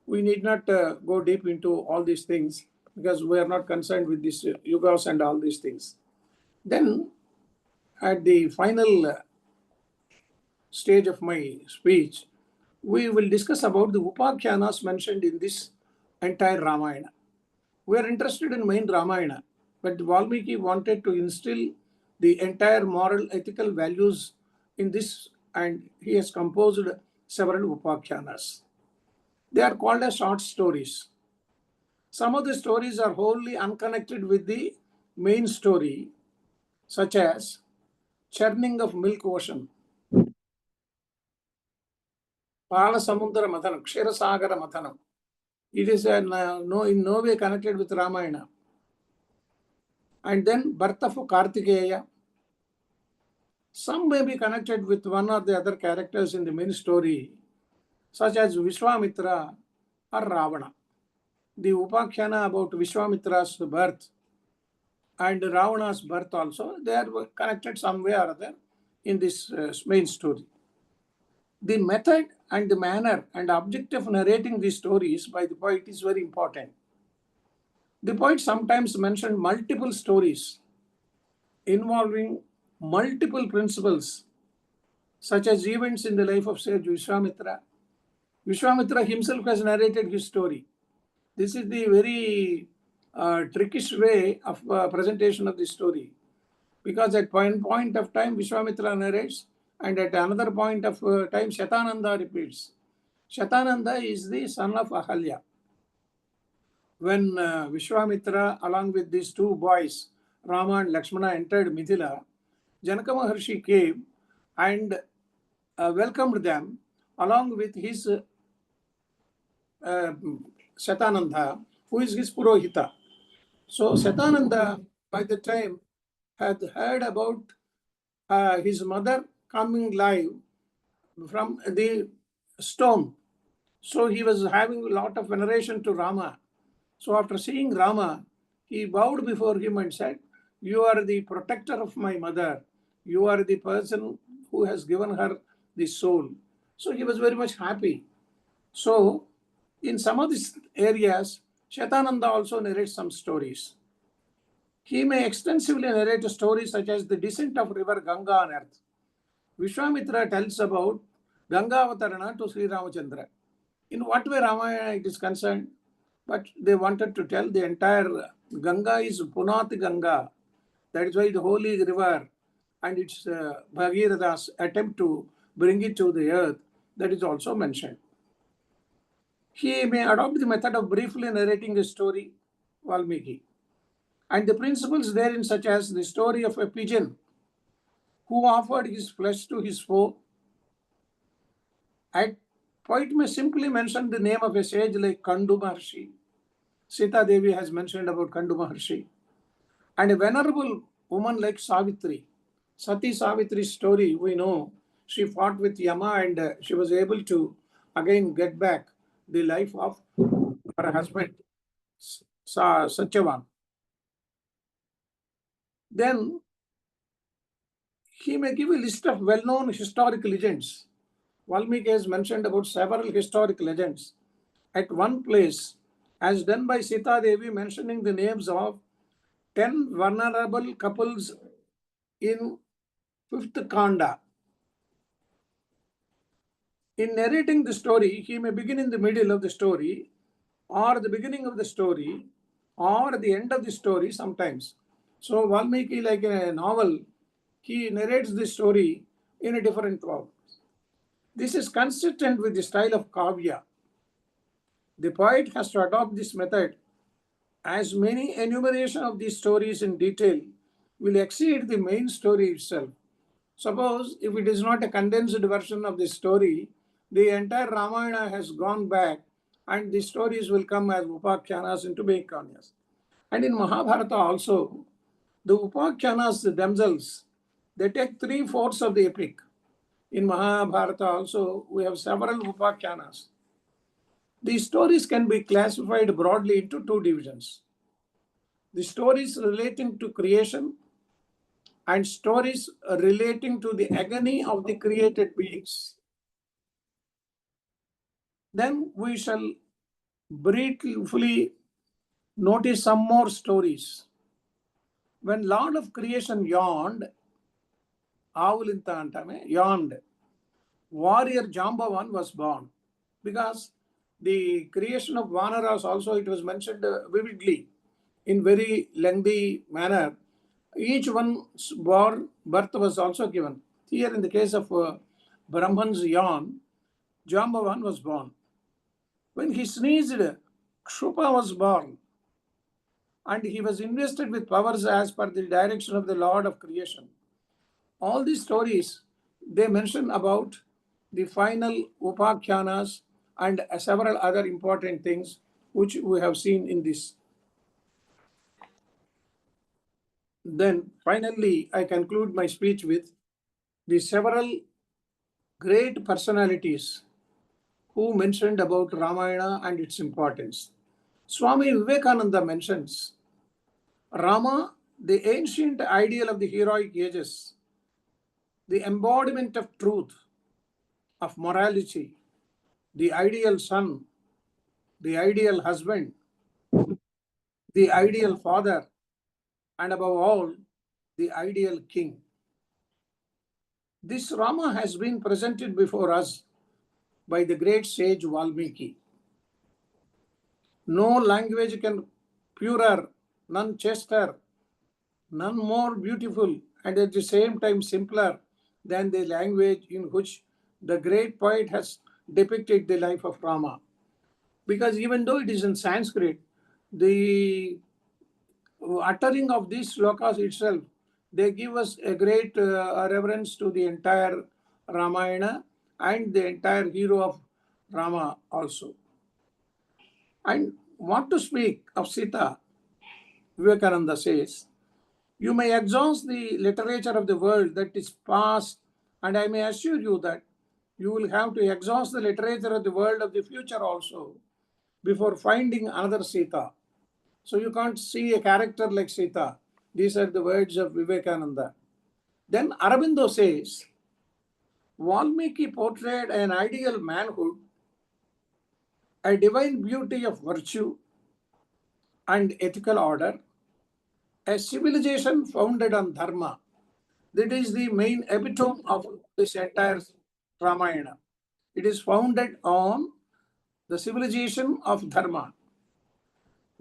We need not go deep into all these things because we are not concerned with these yugas and all these things. Then at the final stage of my speech, we will discuss about the Upakhyanas mentioned in this entire Ramayana. We are interested in main Ramayana, but Valmiki wanted to instill the entire moral, ethical values in this, and he has composed several Upakhyanas. They are called as short stories. Some of the stories are wholly unconnected with the main story, such as Churning of Milk Ocean, Pala Samudra Mathanam, Kshirasagara Mathanam. It is in no way connected with Ramayana. And then Birth of Kartikeya. Some may be connected with one or the other characters in the main story, such as Vishwamitra or Ravana. The Upakhyana about Vishwamitra's birth and Ravana's birth also, they are connected some way or other in this main story. The method and the manner and objective of narrating these stories by the poet is very important. The poet sometimes mentioned multiple stories involving multiple principles, such as events in the life of sage Vishwamitra. Vishwamitra himself has narrated his story. This is the very trickish way of presentation of the story, because at one point of time Vishwamitra narrates, and at another point of time Shatananda repeats. Shatananda is the son of Ahalya. When Vishwamitra, along with these 2 boys, Rama and Lakshmana, entered Mithila, Janaka Maharshi came and welcomed them along with his Shatananda, who is his Purohita. So Shatananda, by the time, had heard about his mother coming live from the stone. So he was having a lot of veneration to Rama. So after seeing Rama, he bowed before him and said, "You are the protector of my mother. You are the person who has given her the soul." So he was very much happy. So in some of these areas, Shatananda also narrates some stories. He may extensively narrate a story such as the descent of river Ganga on earth. Vishwamitra tells about Ganga Avatarana to Sri Ramachandra. In what way Ramayana it is concerned? But they wanted to tell the entire Ganga is Punati Ganga. That is why the holy river, and its Bhagirath's attempt to bring it to the earth, that is also mentioned. He may adopt the method of briefly narrating a story, Valmiki, and the principles therein, such as the story of a pigeon who offered his flesh to his foe. And poet may simply mention the name of a sage like Kandu Maharshi. Sita Devi has mentioned about Kandu Maharshi. And a venerable woman like Savitri. Sati Savitri's story, we know she fought with Yama and she was able to again get back the life of her husband, Satyavan. Then he may give a list of well-known historical legends. Valmiki has mentioned about several historical legends. At one place, as done by Sita Devi, mentioning the names of 10 vulnerable couples in 5th Kanda. In narrating the story, he may begin in the middle of the story, or the beginning of the story, or the end of the story sometimes. So Valmiki, like in a novel, he narrates the story in a different form. This is consistent with the style of Kavya. The poet has to adopt this method, as many enumeration of these stories in detail will exceed the main story itself. Suppose if it is not a condensed version of the story, the entire Ramayana has gone back and the stories will come as Upakhyanas into Bhikanyas. And in Mahabharata also, the Upakhyanas themselves, they take 3/4 of the epic. In Mahabharata also, we have several Upakhyanas. These stories can be classified broadly into two divisions. The stories relating to creation and stories relating to the agony of the created beings. Then we shall briefly notice some more stories. When Lord of Creation yawned, yawned, warrior Jambavan was born. Because the creation of Vanaras also, it was mentioned vividly in very lengthy manner. Each one's birth was also given. Here in the case of Brahman's yawn, Jambavan was born. When he sneezed, Kshupa was born. And he was invested with powers as per the direction of the Lord of Creation. All these stories, they mention about the final Upakhyanas and several other important things which we have seen in this. Then finally, I conclude my speech with the several great personalities who mentioned about Ramayana and its importance. Swami Vivekananda mentions Rama, the ancient ideal of the heroic ages, the embodiment of truth, of morality, the ideal son, the ideal husband, the ideal father, and above all, the ideal king. This Rama has been presented before us by the great sage Valmiki. No language can purer, none chaster, none more beautiful, and at the same time simpler than the language in which the great poet has depicted the life of Rama. Because even though it is in Sanskrit, the uttering of these slokas itself, they give us a great reverence to the entire Ramayana and the entire hero of Rama also. And what to speak of Sita, Vivekananda says, you may exhaust the literature of the world that is past, and I may assure you that you will have to exhaust the literature of the world of the future also before finding another Sita. So you can't see a character like Sita. These are the words of Vivekananda. Then Aurobindo says, Valmiki portrayed an ideal manhood, a divine beauty of virtue and ethical order, a civilization founded on dharma. That is the main epitome of this entire Ramayana. It is founded on the civilization of dharma.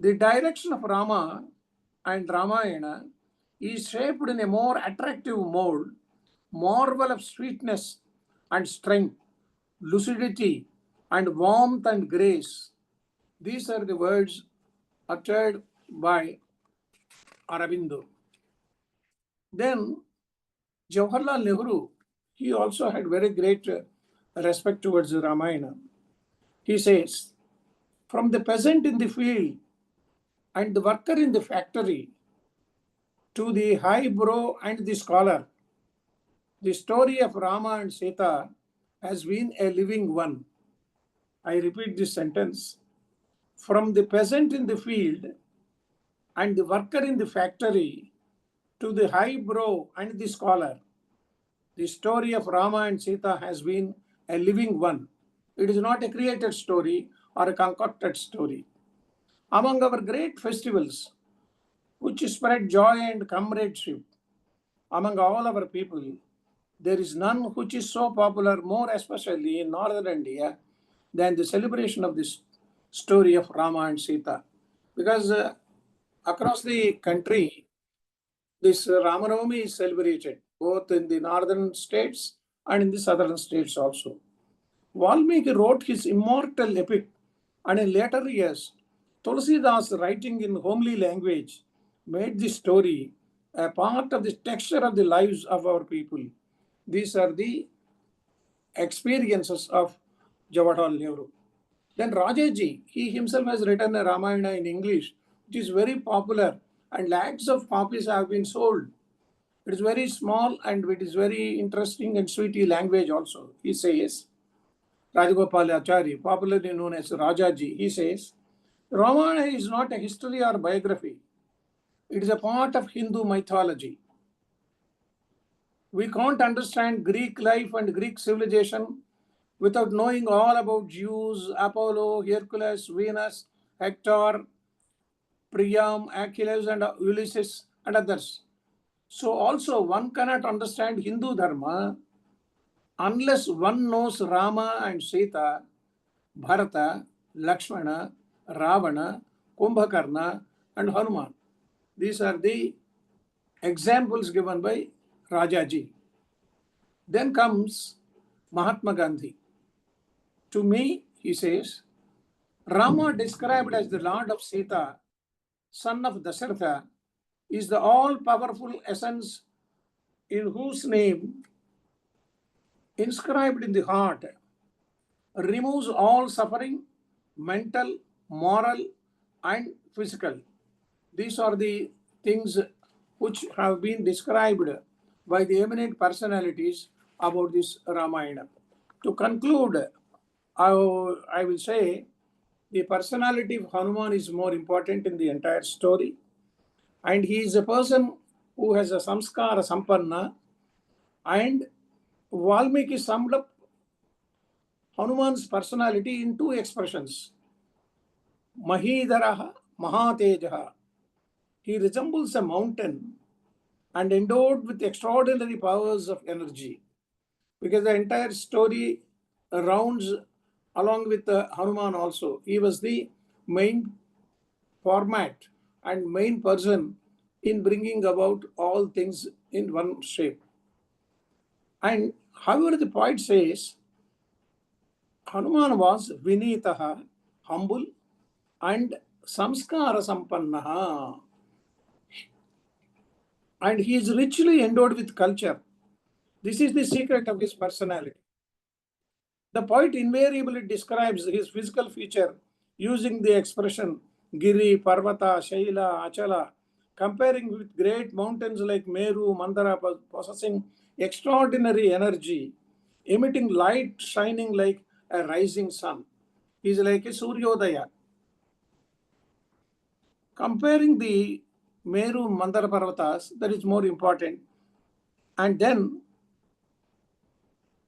The direction of Rama and Ramayana is shaped in a more attractive mold, marvel of sweetness and strength, lucidity and warmth and grace. These are the words uttered by Aurobindo. Then Jawaharlal Nehru, he also had very great respect towards the Ramayana. He says, from the peasant in the field and the worker in the factory, to the highbrow and the scholar, the story of Rama and Sita has been a living one. I repeat this sentence. From the peasant in the field and the worker in the factory to the highbrow and the scholar, the story of Rama and Sita has been a living one. It is not a created story or a concocted story. Among our great festivals, which spread joy and comradeship among all our people, there is none which is so popular, more especially in northern India, than the celebration of this story of Rama and Sita. Because across the country, this Ramanavami is celebrated, both in the northern states and in the southern states also. Valmiki wrote his immortal epic, and in later years, Tulsidas, writing in homely language, made this story a part of the texture of the lives of our people. These are the experiences of Jawaharlal Nehru. Then Rajaji, he himself has written a Ramayana in English, which is very popular, and lakhs of copies have been sold. It is very small and it is very interesting and sweety language also. He says, Rajagopal Achari, popularly known as Rajaji, he says, Ramayana is not a history or biography. It is a part of Hindu mythology. We can't understand Greek life and Greek civilization without knowing all about Zeus, Apollo, Hercules, Venus, Hector, Priam, Achilles, and Ulysses, and others. So also one cannot understand Hindu Dharma unless one knows Rama and Sita, Bharata, Lakshmana, Ravana, Kumbhakarna, and Hanuman. These are the examples given by Rajaji. Then comes Mahatma Gandhi. To me, he says, Rama, described as the Lord of Sita, son of Dasharatha, is the all-powerful essence in whose name, inscribed in the heart, removes all suffering, mental, moral, and physical. These are the things which have been described by the eminent personalities about this Ramayana. To conclude, I will say the personality of Hanuman is more important in the entire story. And he is a person who has a samskara sampanna. And Valmiki summed up Hanuman's personality in two expressions. Mahidaraha, Mahatejaha. He resembles a mountain and endowed with extraordinary powers of energy. Because the entire story rounds along with Hanuman also. He was the main format and main person in bringing about all things in one shape. And however, the poet says, Hanuman was Vinitaha, humble, and Samskara Sampannaha. And he is richly endowed with culture. This is the secret of his personality. The poet invariably describes his physical feature using the expression Giri, Parvata, Shaila, Achala, comparing with great mountains like Meru, Mandara, possessing extraordinary energy, emitting light shining like a rising sun. He is like a Suryodaya. Comparing the Meru, Mandara Parvatas, that is more important. And then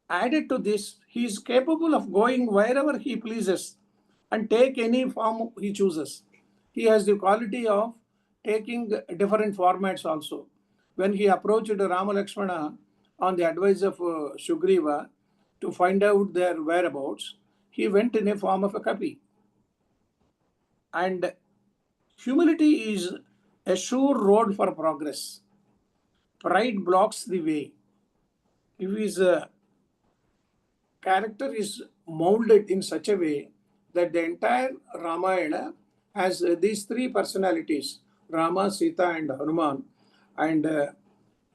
added to this, he is capable of going wherever he pleases and take any form he chooses. He has the quality of taking different formats also. When he approached Rama Lakshmana on the advice of Sugriva to find out their whereabouts, he went in a form of a kapi. And humility is a sure road for progress. Pride blocks the way. If his character is molded in such a way that the entire Ramayana has these three personalities, Rama, Sita, and Hanuman. And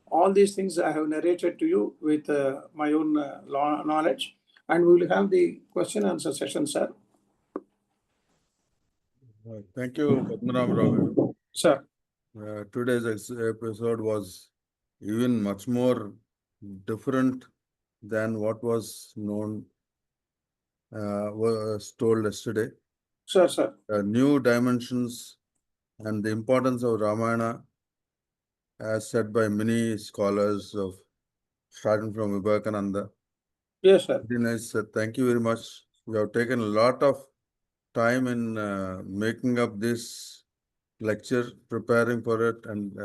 all these things I have narrated to you with my own knowledge. And we will have the question and answer session, sir. Thank you, Padmanabha. Sir. Today's episode was even much more different than what was known, was told yesterday. Sir. New dimensions and the importance of Ramayana, as said by many scholars of starting from Vivekananda. Yes, sir. Very nice, sir. Thank you very much. You have taken a lot of time in making up this lecture, preparing for it, and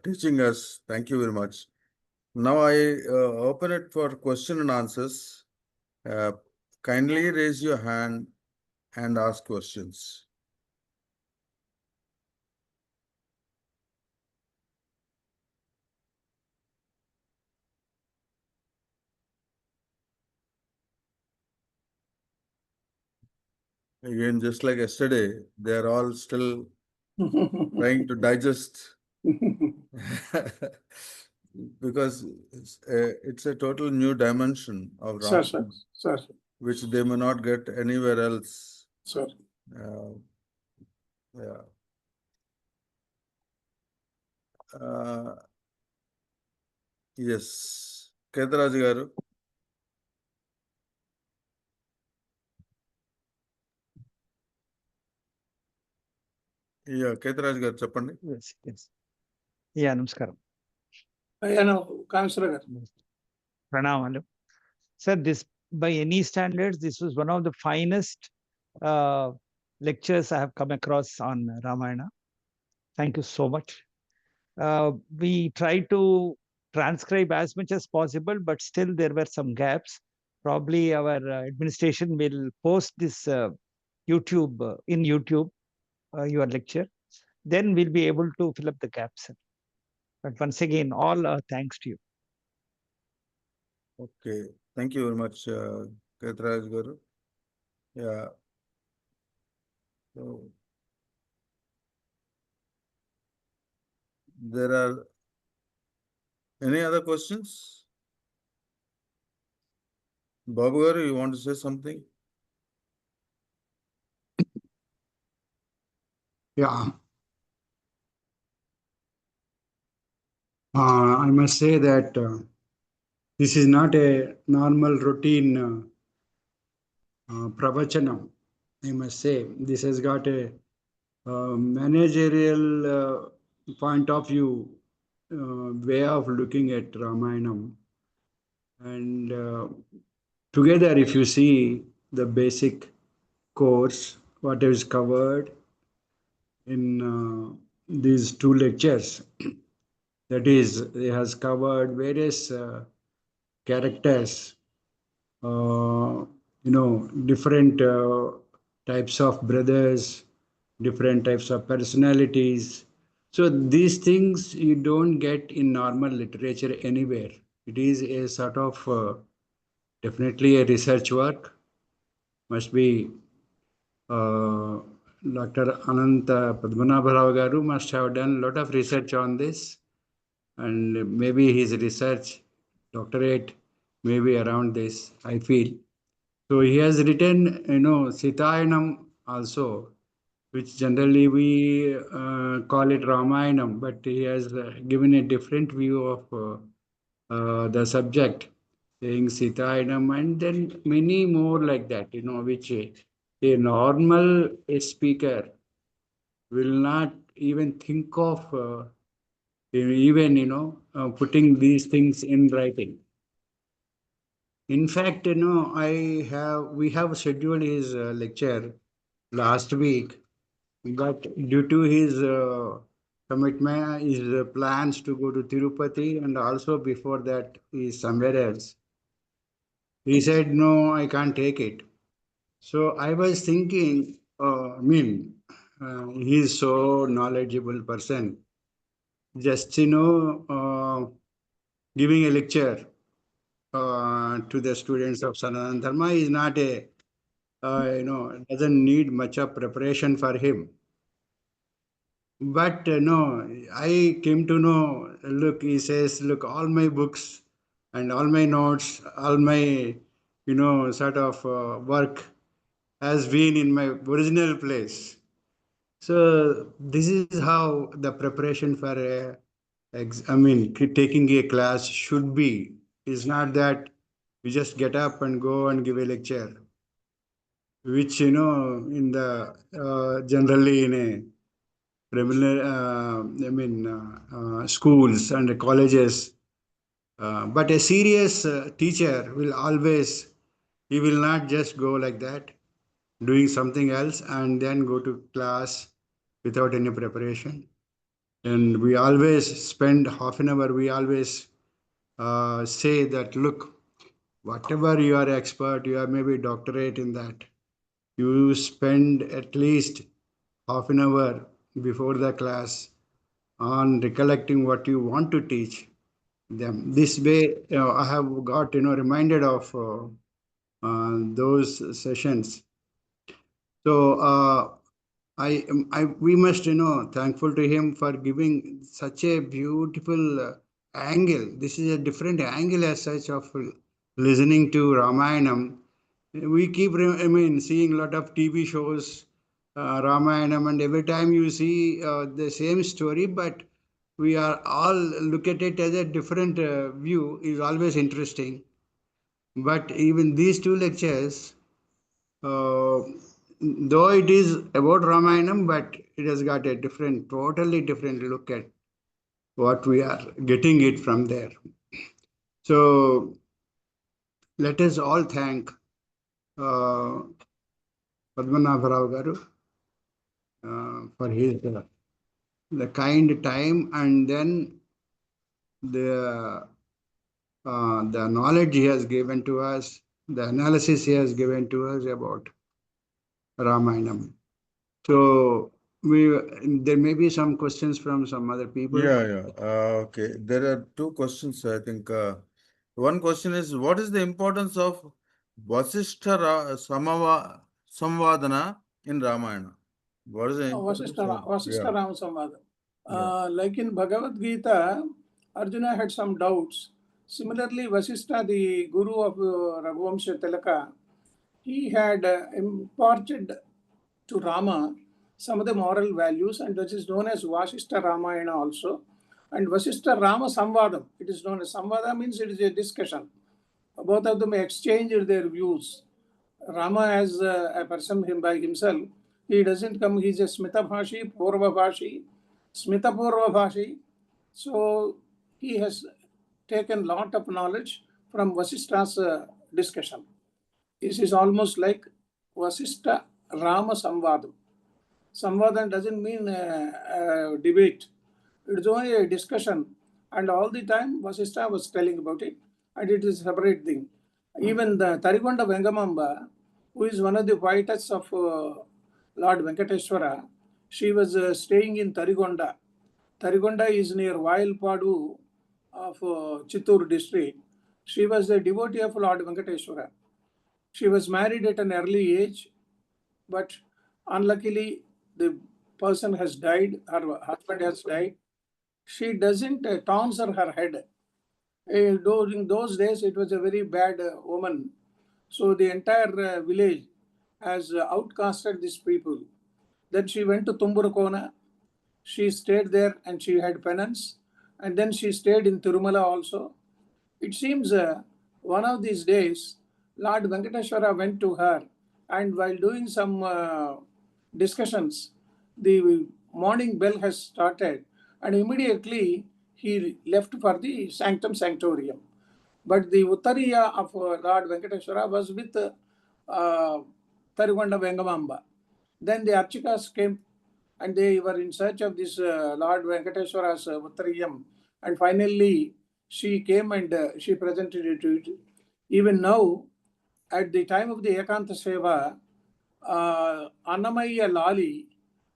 teaching us. Thank you very much. Now I open it for question and answers. Kindly raise your hand and ask questions. Again, just like yesterday, they are all still trying to digest because it's a total new dimension of Sir. Ramayana, which they may not get anywhere else. Sir. Yeah. Yes. Kedaraj garu. Yeah, Kedaraj garu cheppandi. Yes. Yeah, namaskaram. Counselor. Pranamalu. Sir, this by any standards, this was one of the finest lectures I have come across on Ramayana. Thank you so much. We tried to transcribe as much as possible, but still there were some gaps. Probably our administration will post this YouTube in YouTube, your lecture. Then we'll be able to fill up the gaps. But once again, all thanks to you. Okay. Thank you very much, Kedaraj garu. Yeah. So, there are any other questions? Babu garu, you want to say something? Yeah. I must say that this is not a normal routine pravachanam. I must say this has got a managerial point of view way of looking at Ramayanam. And together, if you see the basic course, what is covered in these two lectures, that is, it has covered various characters, different types of brothers, different types of personalities. So these things you don't get in normal literature anywhere. It is a sort of definitely a research work. Must be Dr. Ananta Padmanabha garu must have done a lot of research on this, and maybe his research doctorate may be around this, I feel. So he has written, Sitayanam also, which generally we call it Ramayanam, but he has given a different view of the subject, saying Sitayanam, and then many more like that, which a normal speaker will not even think of putting these things in writing. In fact, we have scheduled his lecture last week, but due to his commitment, his plans to go to Tirupati, and also before that is somewhere else, he said, "No, I can't take it." So I was thinking, he's so knowledgeable person. Just giving a lecture to the students of Sanatana Dharma is not doesn't need much of preparation for him. But no, I came to know, look, he says, look, all my books and all my notes, all my, sort of work has been in my original place. So this is how the preparation for taking a class should be. It's not that you just get up and go and give a lecture, which in the generally in a regular, schools and colleges. But a serious teacher will always, he will not just go like that, doing something else and then go to class without any preparation. And we always spend half an hour, we always say that, look, whatever you are expert, you are maybe doctorate in that, you spend at least half an hour before the class on recollecting what you want to teach them. This way, I have got reminded of those sessions. So we must thankful to him for giving such a beautiful angle. This is a different angle as such of listening to Ramayanam. We keep seeing a lot of TV shows, Ramayanam, and every time you see the same story, but we are all look at it as a different view is always interesting. But even these two lectures, uh, though it is about Ramayanam, but it has got a different, totally different look at what we are getting it from there. So let us all thank uh, Padmanabha Rao garu for his the kind time and then the knowledge he has given to us, the analysis he has given to us about Ramayanam. So there may be some questions from some other people. Yeah. Okay. There are two questions, I think. One question is, what is the importance of Vasishtha Samvadana in Ramayana? What is the importance Vasishtha Rama Samvada. Yeah. Like in Bhagavad Gita, Arjuna had some doubts. Similarly, Vasishtha, the guru of Raghuvamsha Tilaka, he had imparted to Rama some of the moral values, and that is known as Vasishtha Ramayana also. And Vasishtha Rama Samvadam, it is known as Samvada, means it is a discussion. Both of them exchanged their views. Rama as a person by himself, he doesn't come, he's a Smita Bhashi, Purva Bhashi, Smita Purva Bhashi. So he has taken lot of knowledge from Vasishtha's discussion. This is almost like Vasishtha Rama Samvadam. Samvadan doesn't mean debate. It's only a discussion. And all the time, Vasishtha was telling about it. And it is a separate thing. Even the Tarigonda Vengamamba, who is one of the poetess of Lord Venkateshwara, she was staying in Tarigonda. Tarigonda is near Vayalpadu of Chittoor district. She was a devotee of Lord Venkateshwara. She was married at an early age, but unluckily the person has died, her husband has died. She doesn't tonsure her head. During those days, it was a very bad woman. So the entire village has outcasted these people. Then she went to Tumburakona. She stayed there and she had penance. And then she stayed in Tirumala also. It seems one of these days, Lord Venkateshwara went to her, and while doing some discussions, the morning bell has started, and immediately he left for the sanctum sanctorium. But the Uttariya of Lord Venkateshwara was with Tarigonda Vengamamba. Then the Archikas came and they were in search of this Lord Venkateshwara's Uttariyam. And finally, she came and she presented it to it. Even now, at the time of the Ekanta Seva, Annamaya Lali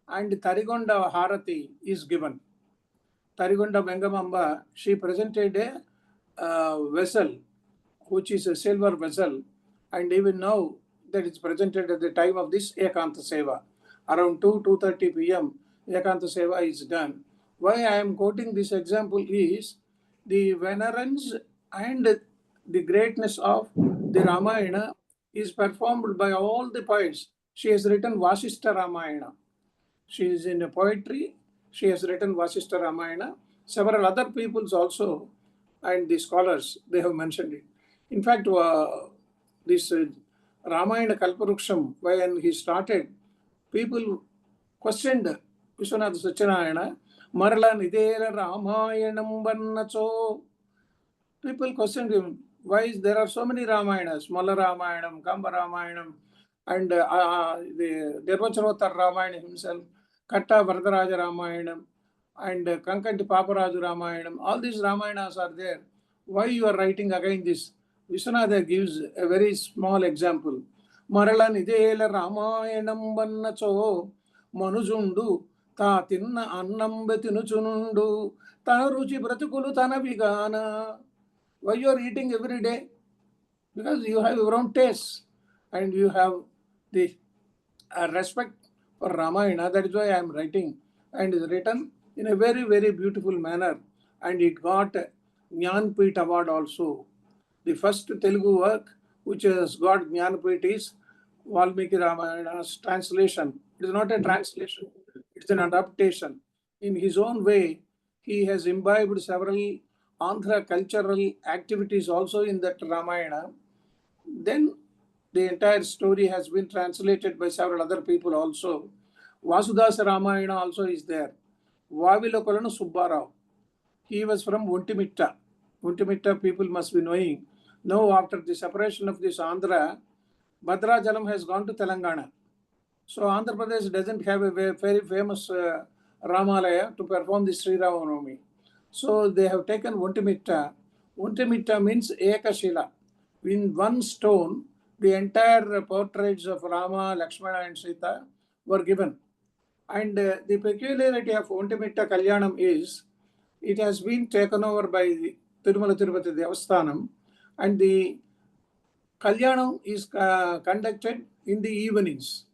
and Tarigonda Harati is given. Tarigonda Vengamamba, she presented a vessel, which is a silver vessel, and even now that is presented at the time of this Ekanta Seva. Around 2:30 p.m., Ekanta Seva is done. Why I am quoting this example is the venerance and the greatness of the Ramayana is performed by all the poets. She has written Vasishtha Ramayana. She is in poetry. She has written Vasishtha Ramayana. Several other peoples also, and the scholars, they have mentioned it. In fact, this Ramayana Kalparuksham, when he started, people questioned Vishwanath Satyanarayana, Marala Nidera Ramayanam Vannacho. People questioned him, why is there are so many Ramayanas, Malla Ramayanam, Kamba Ramayanam, and the Dervacharavatar Ramayana himself, Katta Varadaraja Ramayanam, and Kankanti Paparaju Ramayanam. All these Ramayanas are there. Why you are writing again this? Vishwanatha gives a very small example. Marala Nidela Ramayanam Vannacho Manujundu Ta Tinna Annam Betinuchunundu Tana Ruchi Bratukulu Tana Vigana. Why you are eating every day? Because you have your own taste and you have the respect for Ramayana. That is why I am writing, and is written in a very, very beautiful manner, and it got Jnanpith award also. The first Telugu work which has got Jnanpith is Valmiki Ramayana's translation. It is not a translation, it's an adaptation. In his own way, he has imbibed several Andhra cultural activities also in that Ramayana. Then the entire story has been translated by several other people also. Vasudasa Ramayana also is there. Vavilokalanu Subbarao. He was from Untimitta. Untimitta people must be knowing. Now after the separation of this Andhra, Bhadrajalam has gone to Telangana. So Andhra Pradesh doesn't have a very famous Ramalaya to perform the Sri Ramanavami. So they have taken Untimitta. Untimitta means Ekashila. In one stone, the entire portraits of Rama, Lakshmana and Sita were given. And the peculiarity of Untimitta Kalyanam is, it has been taken over by the Tirumala Tirupati Devasthanam, and the Kalyanam is conducted in the evenings.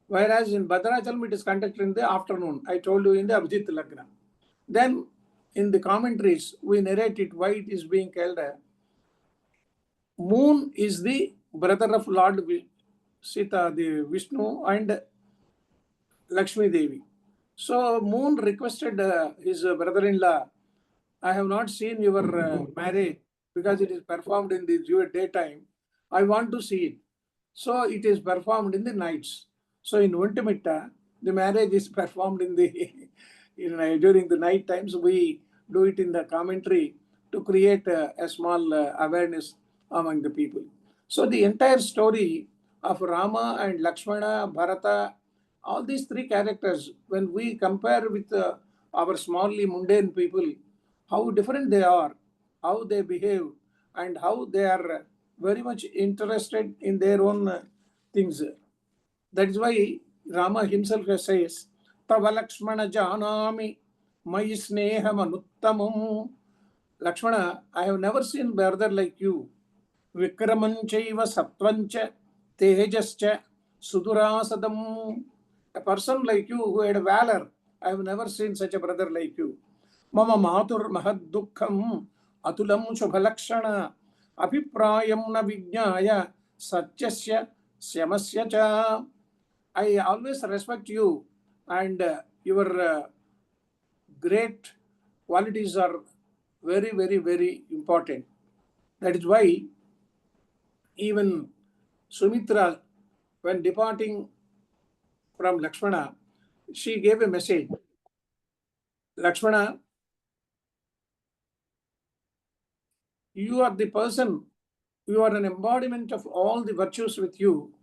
Whereas in Bhadrachalam it is conducted in the afternoon. I told you in the Abhijit Lagna. Then in the commentaries, we narrate it why it is being called moon is the brother of Lord Sita, the Vishnu and Lakshmi Devi. So moon requested his brother-in-law, I have not seen your marriage because it is performed in the daytime. I want to see it. So it is performed in the nights. So in Untimitta, the marriage is performed in the during the night times. We do it in the commentary to create a small awareness among the people. So the entire story of Rama and Lakshmana, Bharata, all these three characters, when we compare with our smallly mundane people, how different they are, how they behave, and how they are very much interested in their own things. That is why Rama himself says, Tava Lakshmana Janami, Mai Sneha Manuttamam. Lakshmana, I have never seen brother like you. Vikramanchaiva Satvancha, Tejascha, Sudurasadam. A person like you who had valor, I have never seen such a brother like you. Mama Matur Mahaddukham, Atulam Shubhalakshana, Apiprayam na Vijnaya, Satyasya, Syamasya cha. I always respect you, and your great qualities are very, very, very important. That is why even Sumitra, when departing from Lakshmana, she gave a message. Lakshmana, you are the person, you are an embodiment of all the virtues with you.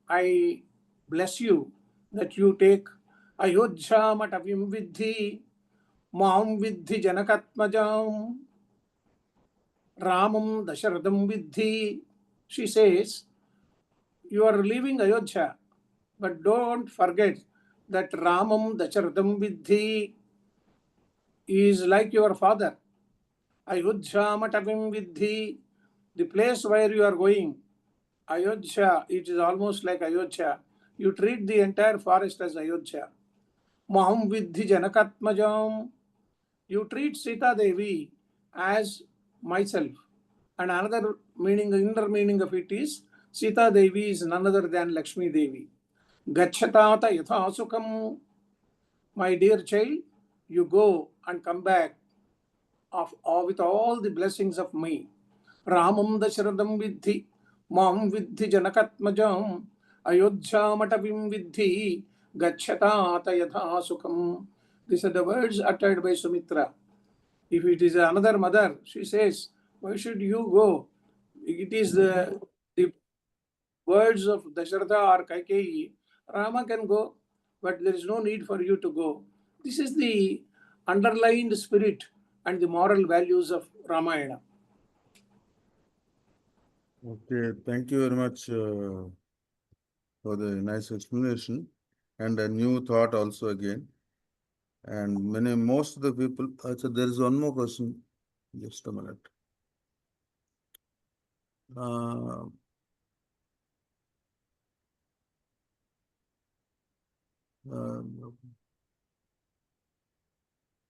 I bless you that you take Ayodhya Matavim Vidhi, Maam Vidhi Janakatmajam, Ramam Dasharadam Vidhi. She says, you are leaving Ayodhya, but don't forget that Ramam Dasharadam Vidhi is like your father. Ayodhya Matavim Vidhi, the place where you are going, Ayodhya, it is almost like Ayodhya. You treat the entire forest as Ayodhya. Maham Vidhi Janakatmajam, you treat Sita Devi as myself. And another meaning, inner meaning of it is, Sita Devi is none other than Lakshmi Devi. Gachatata yatha sukham. My dear child, you go and come back with all the blessings of me. Ramam Dasharatham Vidhi, Mam Vidhi Janakatmajam, Ayodhyamatavim Vidhi, Gachatata Yatha Sukham. These are the words uttered by Sumitra. If it is another mother, she says, why should you go? It is the words of Dasharatha or Kaikeyi. Rama can go, but there is no need for you to go. This is the underlined spirit and the moral values of Ramayana. Okay, thank you very much for the nice explanation and a new thought also again. And most of the people, so there is one more question. Just a minute.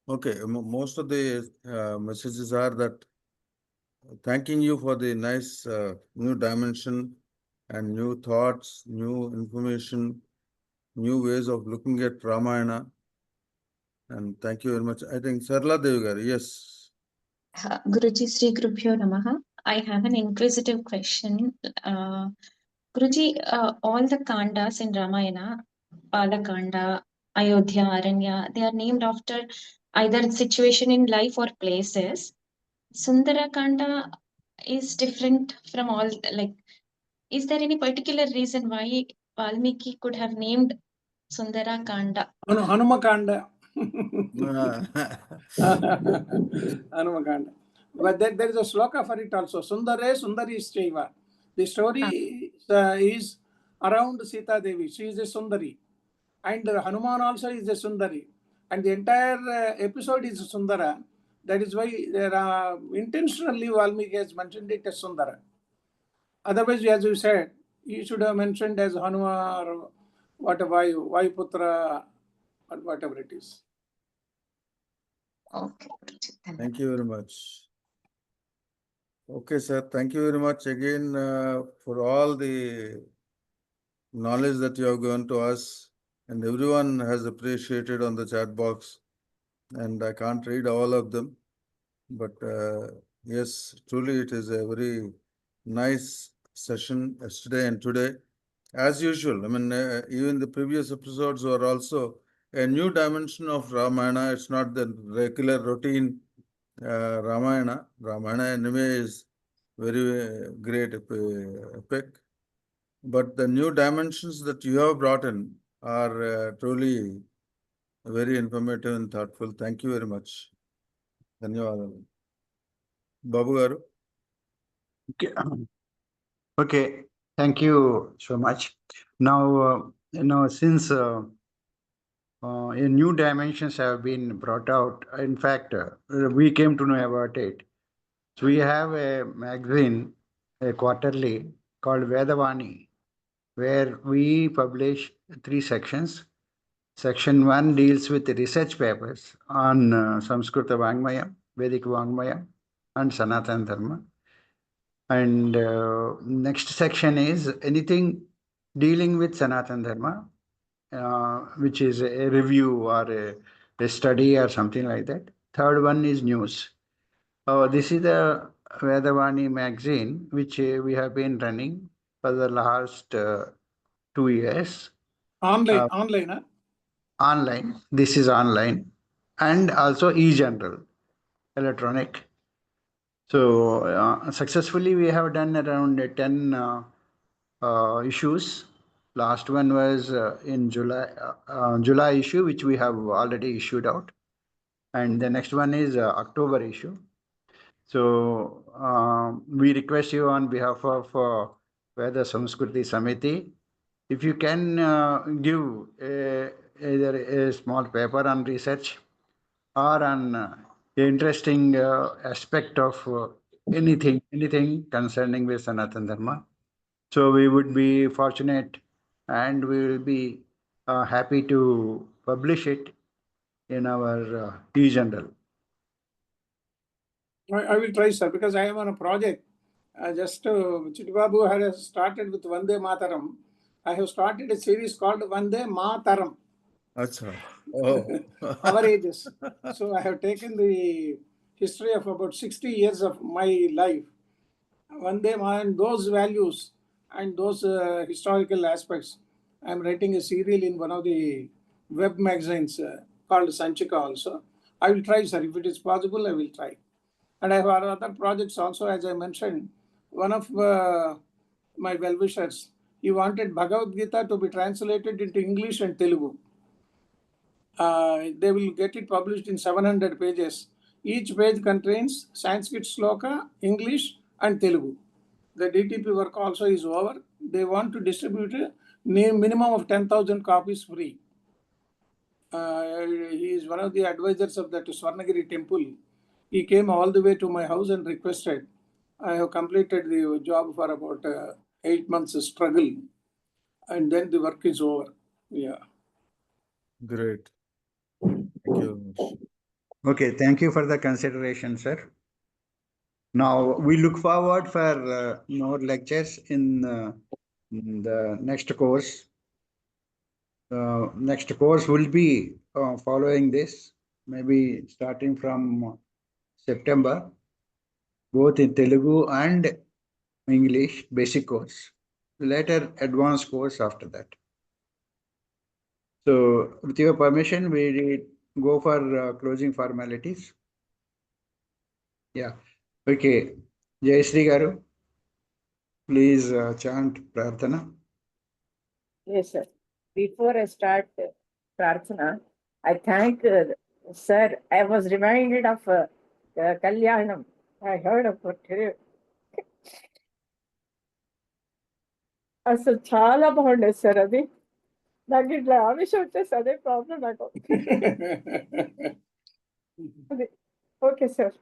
Okay, most of the messages are that thanking you for the nice new dimension and new thoughts, new information, new ways of looking at Ramayana. And thank you very much. I think Sarla Devigar, yes. Guruji Sri Gurubhyo Namaha. I have an inquisitive question. Guruji, all the kandas in Ramayana, Balakanda, Ayodhya, Aranya, they are named after either situation in life or places. Sundara Kanda is different from all, like, is there any particular reason why Valmiki could have named Sundara Kanda? Hanumakanda. Hanumakanda. But there is a sloka for it also. Sundare Sundari Chaiva. The story is around Sita Devi. She is a Sundari. And Hanuman also is a Sundari. And the entire episode is Sundara. That is why there are intentionally Valmiki has mentioned it as Sundara. Otherwise, as you said, you should have mentioned as Hanuma or whatever, Vayuputra or whatever it is. Okay. Thank you very much. Okay, sir. Thank you very much again for all the knowledge that you have given to us, and everyone has appreciated on the chat box, and I can't read all of them, but yes, truly it is a very nice session yesterday and today. As usual, I mean, even the previous episodes were also a new dimension of Ramayana. It's not the regular routine Ramayana. Ramayana anyway is very great epic. But the new dimensions that you have brought in are truly very informative and thoughtful. Thank you very much. Dhanyawadalu. Babu Garu. Okay, thank you so much. Now, since new dimensions have been brought out, in fact, we came to know about it. So we have a magazine, a quarterly called Vedavani, where we publish 3 sections. Section 1 deals with the research papers on Samskrita Vangmaya, Vedic Vangmaya, and Sanatana Dharma. And next section is anything dealing with Sanatana Dharma, which is a review or a study or something like that. Third one is news. This is the Vedavani magazine, which we have been running for the last 2 years. Online, huh? Online. This is online. And also e-journal, electronic. So successfully we have done around 10 issues. Last one was in July issue, which we have already issued out. And the next one is October issue. So we request you on behalf of Veda Samskruti Samiti, if you can give either a small paper on research or on interesting aspect of anything concerning with Sanatana Dharma. So we would be fortunate and we will be happy to publish it in our e-journal. I will try, sir, because I am on a project. Chittibabu had started with Vande Mataram. I have started a series called Vande Mataram. Acha. Oh. Our ages. So I have taken the history of about 60 years of my life. Vande Mataram, those values and those historical aspects. I am writing a serial in one of the web magazines called Sanchika also. I will try, sir. If it is possible, I will try. And I have other projects also, as I mentioned. One of my well-wishers, he wanted Bhagavad Gita to be translated into English and Telugu. They will get it published in 700 pages. Each page contains Sanskrit sloka, English, and Telugu. The DTP work also is over. They want to distribute a minimum of 10,000 copies free. He is one of the advisors of that Swarnagiri temple. He came all the way to my house and requested. I have completed the job for about 8 months struggle, and then the work is over. Yeah. Great. Thank you very much. Okay, thank you for the consideration, sir. Now we look forward for more lectures in the next course. Next course will be following this, maybe starting from September, both in Telugu and English basic course. Later, advanced course after that. So, with your permission, we go for closing formalities. Yeah. Okay. Jai Sri Garu, please chant Prarthana. Yes, sir. Before I start Prarthana, I thank sir. I was reminded of Kalyanam. I heard about it. అసలు చాలా బాగుండేది sir అది. నాకు ఇట్లా ఆవేశం వచ్చేసి అదే problem నాకు. అది ఓకే సార్.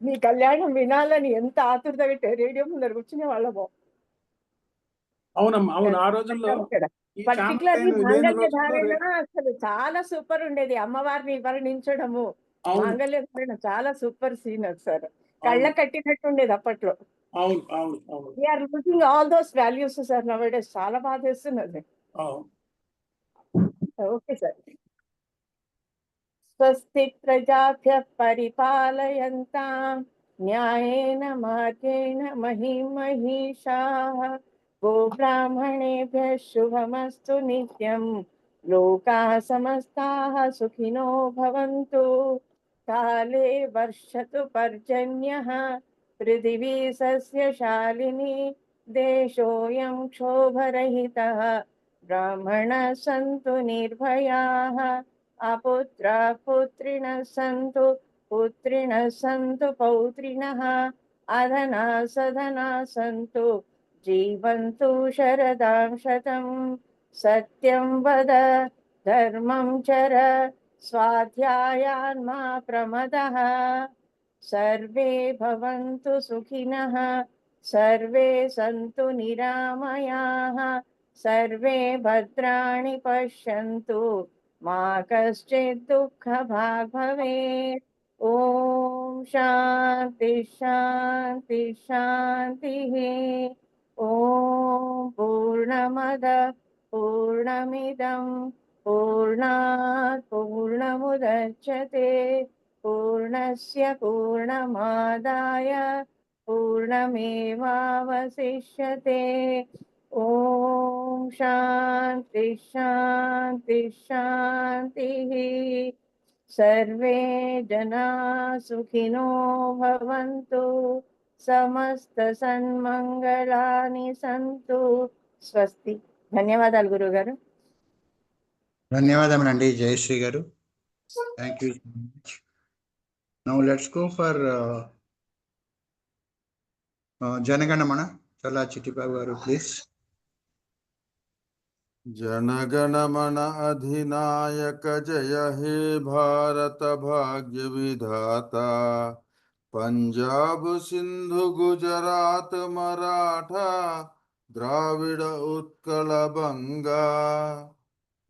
మీ కళ్యాణం వినాలని ఎంత ఆతురత పెట్టి రేడియో ముందర కూర్చునే వాళ్ళము. అవునమ్మా, అవును. ఆ రోజుల్లో పర్టికులర్లీ మాంగళ్య ధారణ అసలు చాలా సూపర్ ఉండేది. అమ్మవారిని వర్ణించడము, మాంగళ్య ధారణ చాలా సూపర్ సీన్ అది సార్. కళ్ళ కట్టినట్టు ఉండేది అప్పట్లో. అవును, అవును, అవును. We're losing all those values sir nowadays. చాలా బాధేస్తున్నది. Okay sir. స్వస్తి ప్రజాభ్యః పరిపాలయంతాం న్యాయేన మార్గేణ మహిం మహిషాః గోబ్రాహ్మణేభ్యः శుభమస్తు నిత్యం లోకాः సమస్తాः సుఖినో భవంతు కాలే వర్షతు పర్జన్యः పృథివీ సస్యశాలినీ దేశోऽयं క్షోభరహితः బ్రాహ్మణः సంతు నిర్భయాः అపుత్రాः పుత్రిణः సంతు పుత్రిణः సంతు పౌత్రిణः అధనాः సధనాः సంతు జీవంతు శరదాం శతం సత్యం వద ధర్మం చర స్వాధ్యాయాన్ మా ప్రమదః సర్వే భవంతు సుఖినః సర్వే సంతు నిరామయాః సర్వే భద్రాణి పశ్యంతు మా కశ్చిత్ దుఃఖభాగ్ భవేత్. ఓం శాంతి శాంతి శాంతి. ఓం పూర్ణమద పూర్ణమిదం పూర్ణాత్ పూర్ణముదచ్యతే పూర్ణస్య పూర్ణమాదాయ పూర్ణమేవావశిష్యతే. ఓం శాంతి శాంతి శాంతి. సర్వే జనా సుఖినో భవంతు సమస్త సన్మంగళాని సంతు. స్వస్తి. ధన్యవాదాలు గురుగారు. ధన్యవాదములండి Jayashri garu. Thank you so much. Now let's go for Janaganamana. Challa Chittibabu garu please. Jana Gana Mana अधिनायक जय हे भारत भाग्य विधाता पंजाब सिंधु गुजरात मराठा द्राविड़ उत्कल बंगा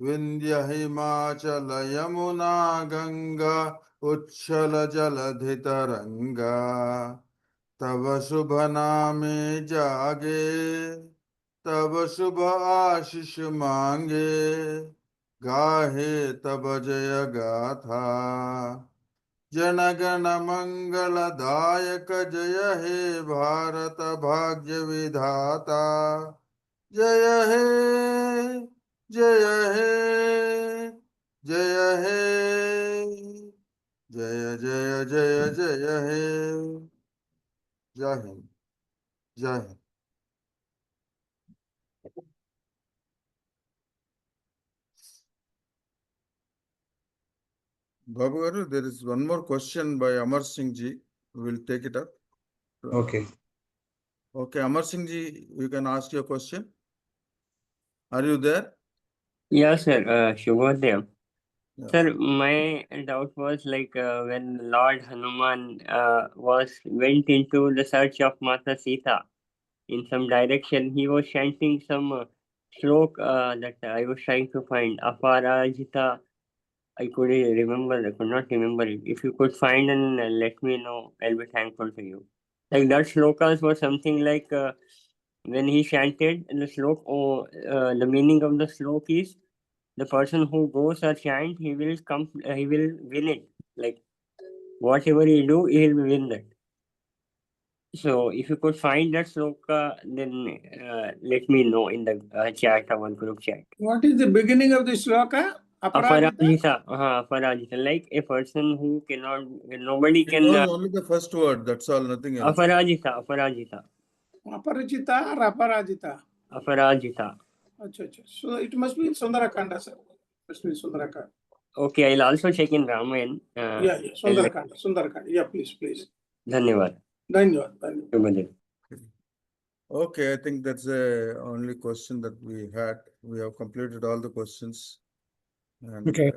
विंध्य हिमाचल यमुना गंगा उच्छल जलधि तरंगा तव शुभ नामे जागे तब शुभ आशीष मांगे, गाहे तब जय गाथा। जन गण मंगल दायक जय हे भारत भाग्य विधाता। जय हे जय हे जय हे जय जय जय जय हे। जय हिंद, जय Hind. Babu Garu, there is one more question by Amar Singh ji. We will take it up. Okay. Okay, Amar Singh ji, you can ask your question. Are you there? Yes, sir. Shubhodaya. Yeah. Sir, my doubt was like when Lord Hanuman went into the search of Mata Sita in some direction, he was chanting some slok that I was trying to find. Aparajita. I could not remember it. If you could find and let me know, I'll be thankful to you. Like that slokas was something like when he chanted the slok, the meaning of the slok is the person who goes or chant, he will win it. Like whatever he do, he will win that. So if you could find that sloka, then let me know in the chat, our group chat. What is the beginning of the sloka? Aparajita? Aparajita. Like a person who cannot, nobody He can. knows only the first word, that's all, nothing else. Aparajita. Aparajita or Aparajita? Aparajita. Achha. So it must be in Sundarakanda, sir. Must be Sundarakanda. Okay, I'll also check in Ramayan. Yeah, Sundarakanda. Yeah, please. Dhanyavad. Dhanyavad. Okay, I think that's the only question that we had. We have completed all the questions. And, Okay.